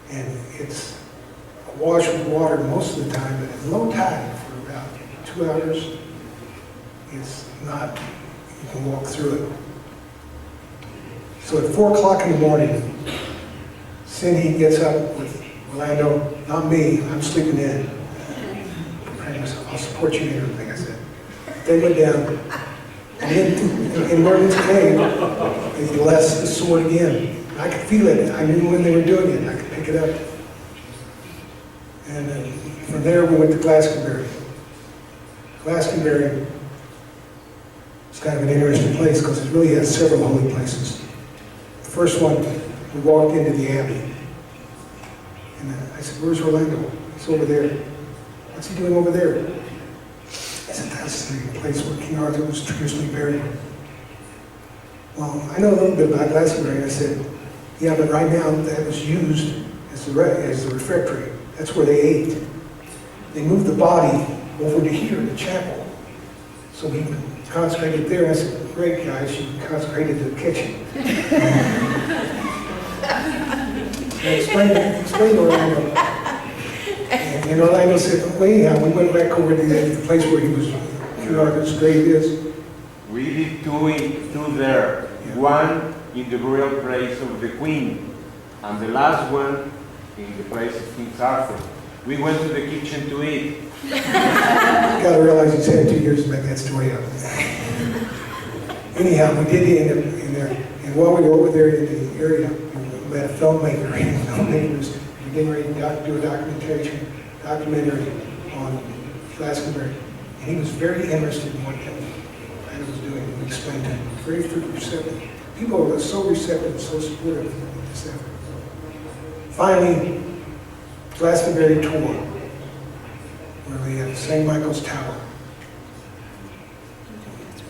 And it's awash with water most of the time, but at low tide for about 2 hours, it's not, you can walk through it. So at 4 o'clock in the morning, Cindy gets up with Orlando, not me, I'm sleeping in. I'll support you in everything, I said. They went down, and in Merlin's Cave, they blessed the sword again. I could feel it, I knew when they were doing it, I could pick it up. And from there we went to Glastonbury. Glastonbury is kind of an interesting place because it really has several holy places. The first one, we walked into the Abbey. And I said, where's Orlando? He's over there. What's he doing over there? I said, that's the place where King Arthur was traditionally buried. Well, I know a little bit about Glastonbury. I said, yeah, but right now that was used as the refectory. That's where they ate. They moved the body over to here, the chapel. So we consecrated there. I said, great guys, you consecrated the kitchen. I explained to Orlando. And Orlando said, well, anyhow, we went back over to the place where King Arthur's grave is. We did two there. Yeah. One in the burial place of the Queen, and the last one in the place of King Arthur. We went to the kitchen to eat. You gotta realize he's had 2 years to make that story up. Anyhow, we did end up in there, and And while we were over there in the area, we met a filmmaker. The filmmaker was getting ready to do a documentary on Glastonbury. And he was very interested in what I was doing. We explained to him. Very receptive. People were so receptive, so supportive of this effort. Finally, Glastonbury tour, where we had St. Michael's Tower.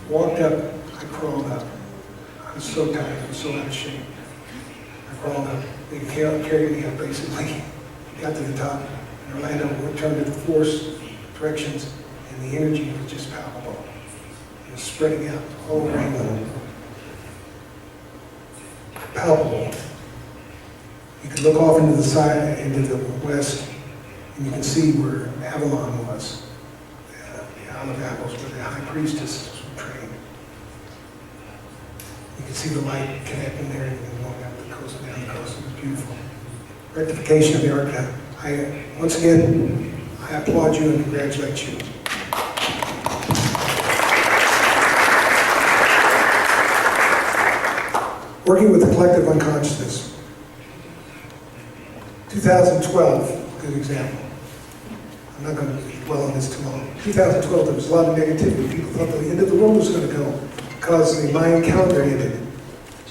Walked up, I crawled up. I was so tired, I was so out of shape. I crawled up. They carried me up, basically. Got to the top. In Orlando, we turned to the force directions, and the energy was just palpable. It was spreading out all over England. Palpable. You could look off into the side, into the west, and you can see where Avalon was. The Isle of Apples, where the high priestess was trained. You can see the light connecting there and going up the coast, down the coast. It was beautiful. Rectification of the archetype. Once again, I applaud you and congratulate you. Working with the collective unconsciousness. 2012, good example. I'm not going to dwell on this too long. 2012, there was a lot of negativity. People thought the end of the world was going to go because the Mayan calendar ended.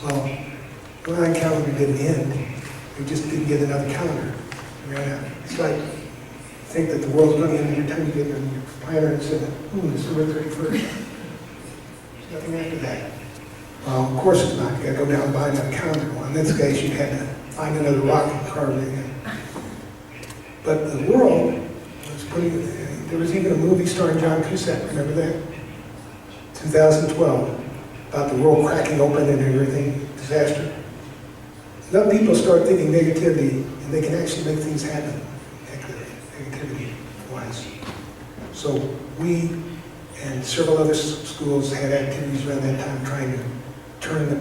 Well, the Mayan calendar didn't end. They just didn't get another calendar. It's like you think that the world's going to end every time you get on your planner and say, December 31st. There's nothing after that. Well, of course it's not. You got to go down and buy another calendar. Well, in this case, you had to find another rock and carve it in. But the world was pretty. There was even a movie starring John Cusack. Remember that? 2012, about the world cracking open and everything, disaster. Enough people start thinking negativity, and they can actually make things happen, negativity-wise. So we and several other schools had activities around that time trying to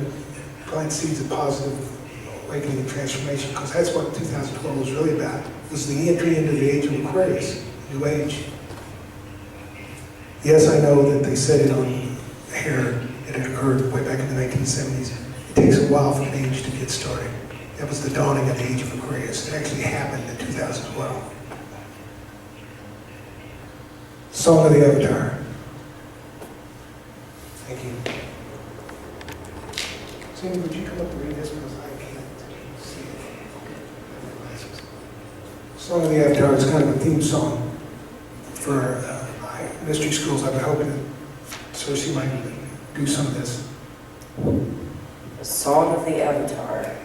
plant seeds of positive awakening and transformation, because that's what 2012 was really about. It was the entry into the age of Aquarius, New Age. Yes, I know that they said it on air, it had occurred way back in the 1970s. It takes a while for an age to get started. That was the dawning of the age of Aquarius. It actually happened in 2012. Song of the Avatar. Thank you. Sandy, would you come up and read this because I can't see it. Song of the Avatar is kind of a theme song for mystery schools. I've been hoping that Cersei might do some of this. The Song of the Avatar.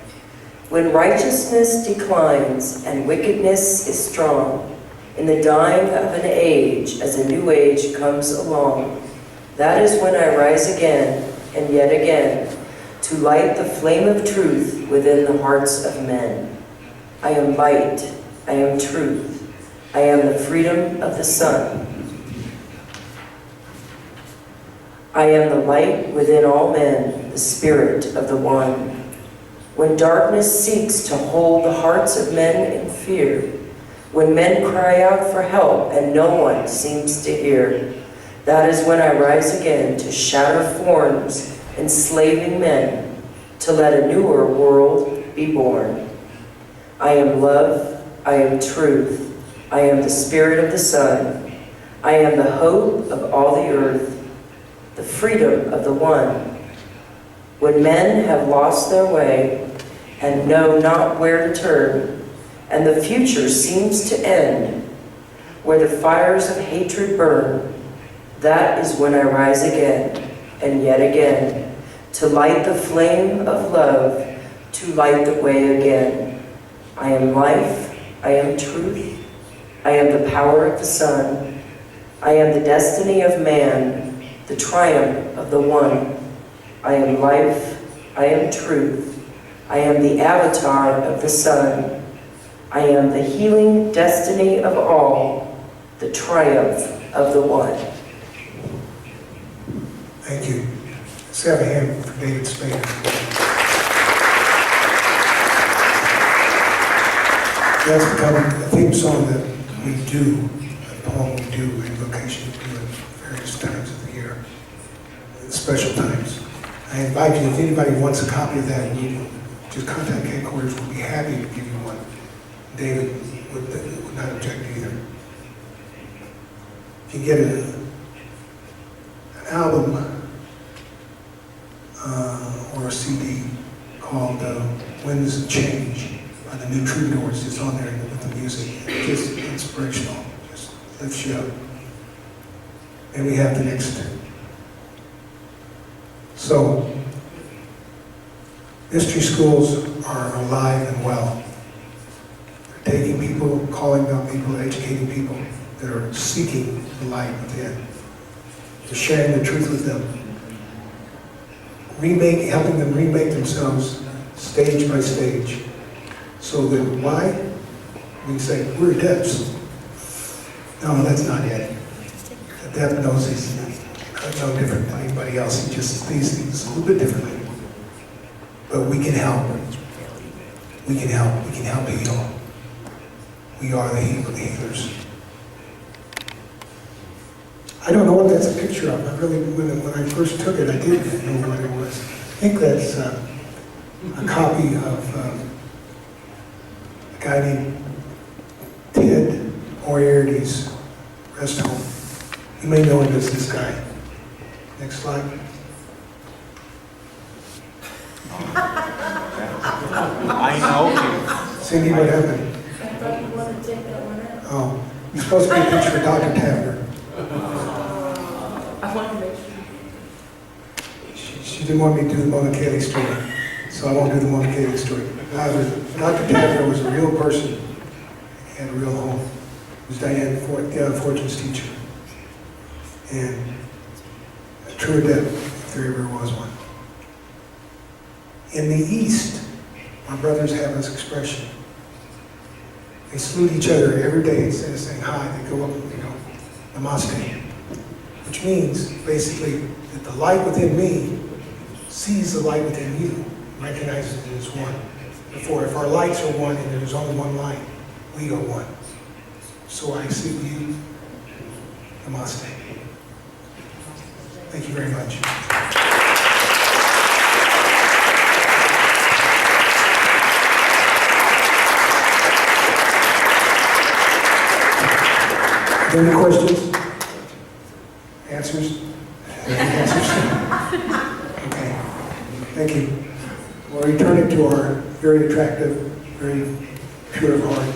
When righteousness declines and wickedness is strong, in the dying of an age as a new age comes along, that is when I rise again and yet again to light the flame of truth within the hearts of men. I am light, I am truth, I am the freedom of the sun. I am the light within all men, the spirit of the one. When darkness seeks to hold the hearts of men in fear, when men cry out for help and no one seems to hear, that is when I rise again to shatter forms enslaving men, to let a newer world be born. I am love, I am truth, I am the spirit of the sun, I am the hope of all the earth, the freedom of the one. When men have lost their way and know not where to turn, and the future seems to end, where the fires of hatred burn, that is when I rise again and yet again, to light the flame of love, to light the way again. I am life, I am truth, I am the power of the sun, I am the destiny of man, the triumph of the one. I am life, I am truth, I am the avatar of the sun, I am the healing destiny of all, the triumph of the one. Thank you. Let's have a hand for David Spader. That's become a theme song that we do, a poem we do, a vocation we do at various times of the year, special times. I invite you, if anybody wants a copy of that, you just contact headquarters. We'll be happy to give you one. David would not object either. If you get an album or a CD called Winds of Change by the New Troubadours, it's on there with the music. It's just inspirational, just lifts you up. And we have the next. So, mystery schools are alive and well. They're taking people, calling out people, educating people that are seeking the light within. They're sharing the truth with them. Helping them remake themselves stage by stage. So that why? We say, we're adepts. No, that's not it. Adept knows he's no different than anybody else. He just sees things a little bit differently. But we can help. We can help. We can help heal. We are the healers. I don't know what that's a picture of. I really, when I first took it, I didn't know what it was. I think that's a copy of a guy named Ted Moriarty's rest home. You may know him as this guy. Next slide. I know him. Cindy, what happened? I thought you wanted to take that one out. Oh, you're supposed to be a picture of Dr. Tavner. I want to make sure. She didn't want me to do the Mona Kaylee story, so I won't do the Mona Kaylee story. Dr. Tavner was a real person. He had a real home. He was Diane Fortune's teacher. And a true adept, if there ever was one. In the East, my brothers have this expression. They salute each other every day instead of saying hi. They go up, namaste. Which means, basically, that the light within me sees the light within you, recognizes it as one. Therefore, if our lights are one and there's only one light, we are one. So I see you. Namaste. Thank you very much. Any questions? Answers? Okay. Thank you. We'll return it to our very attractive, very pure of heart.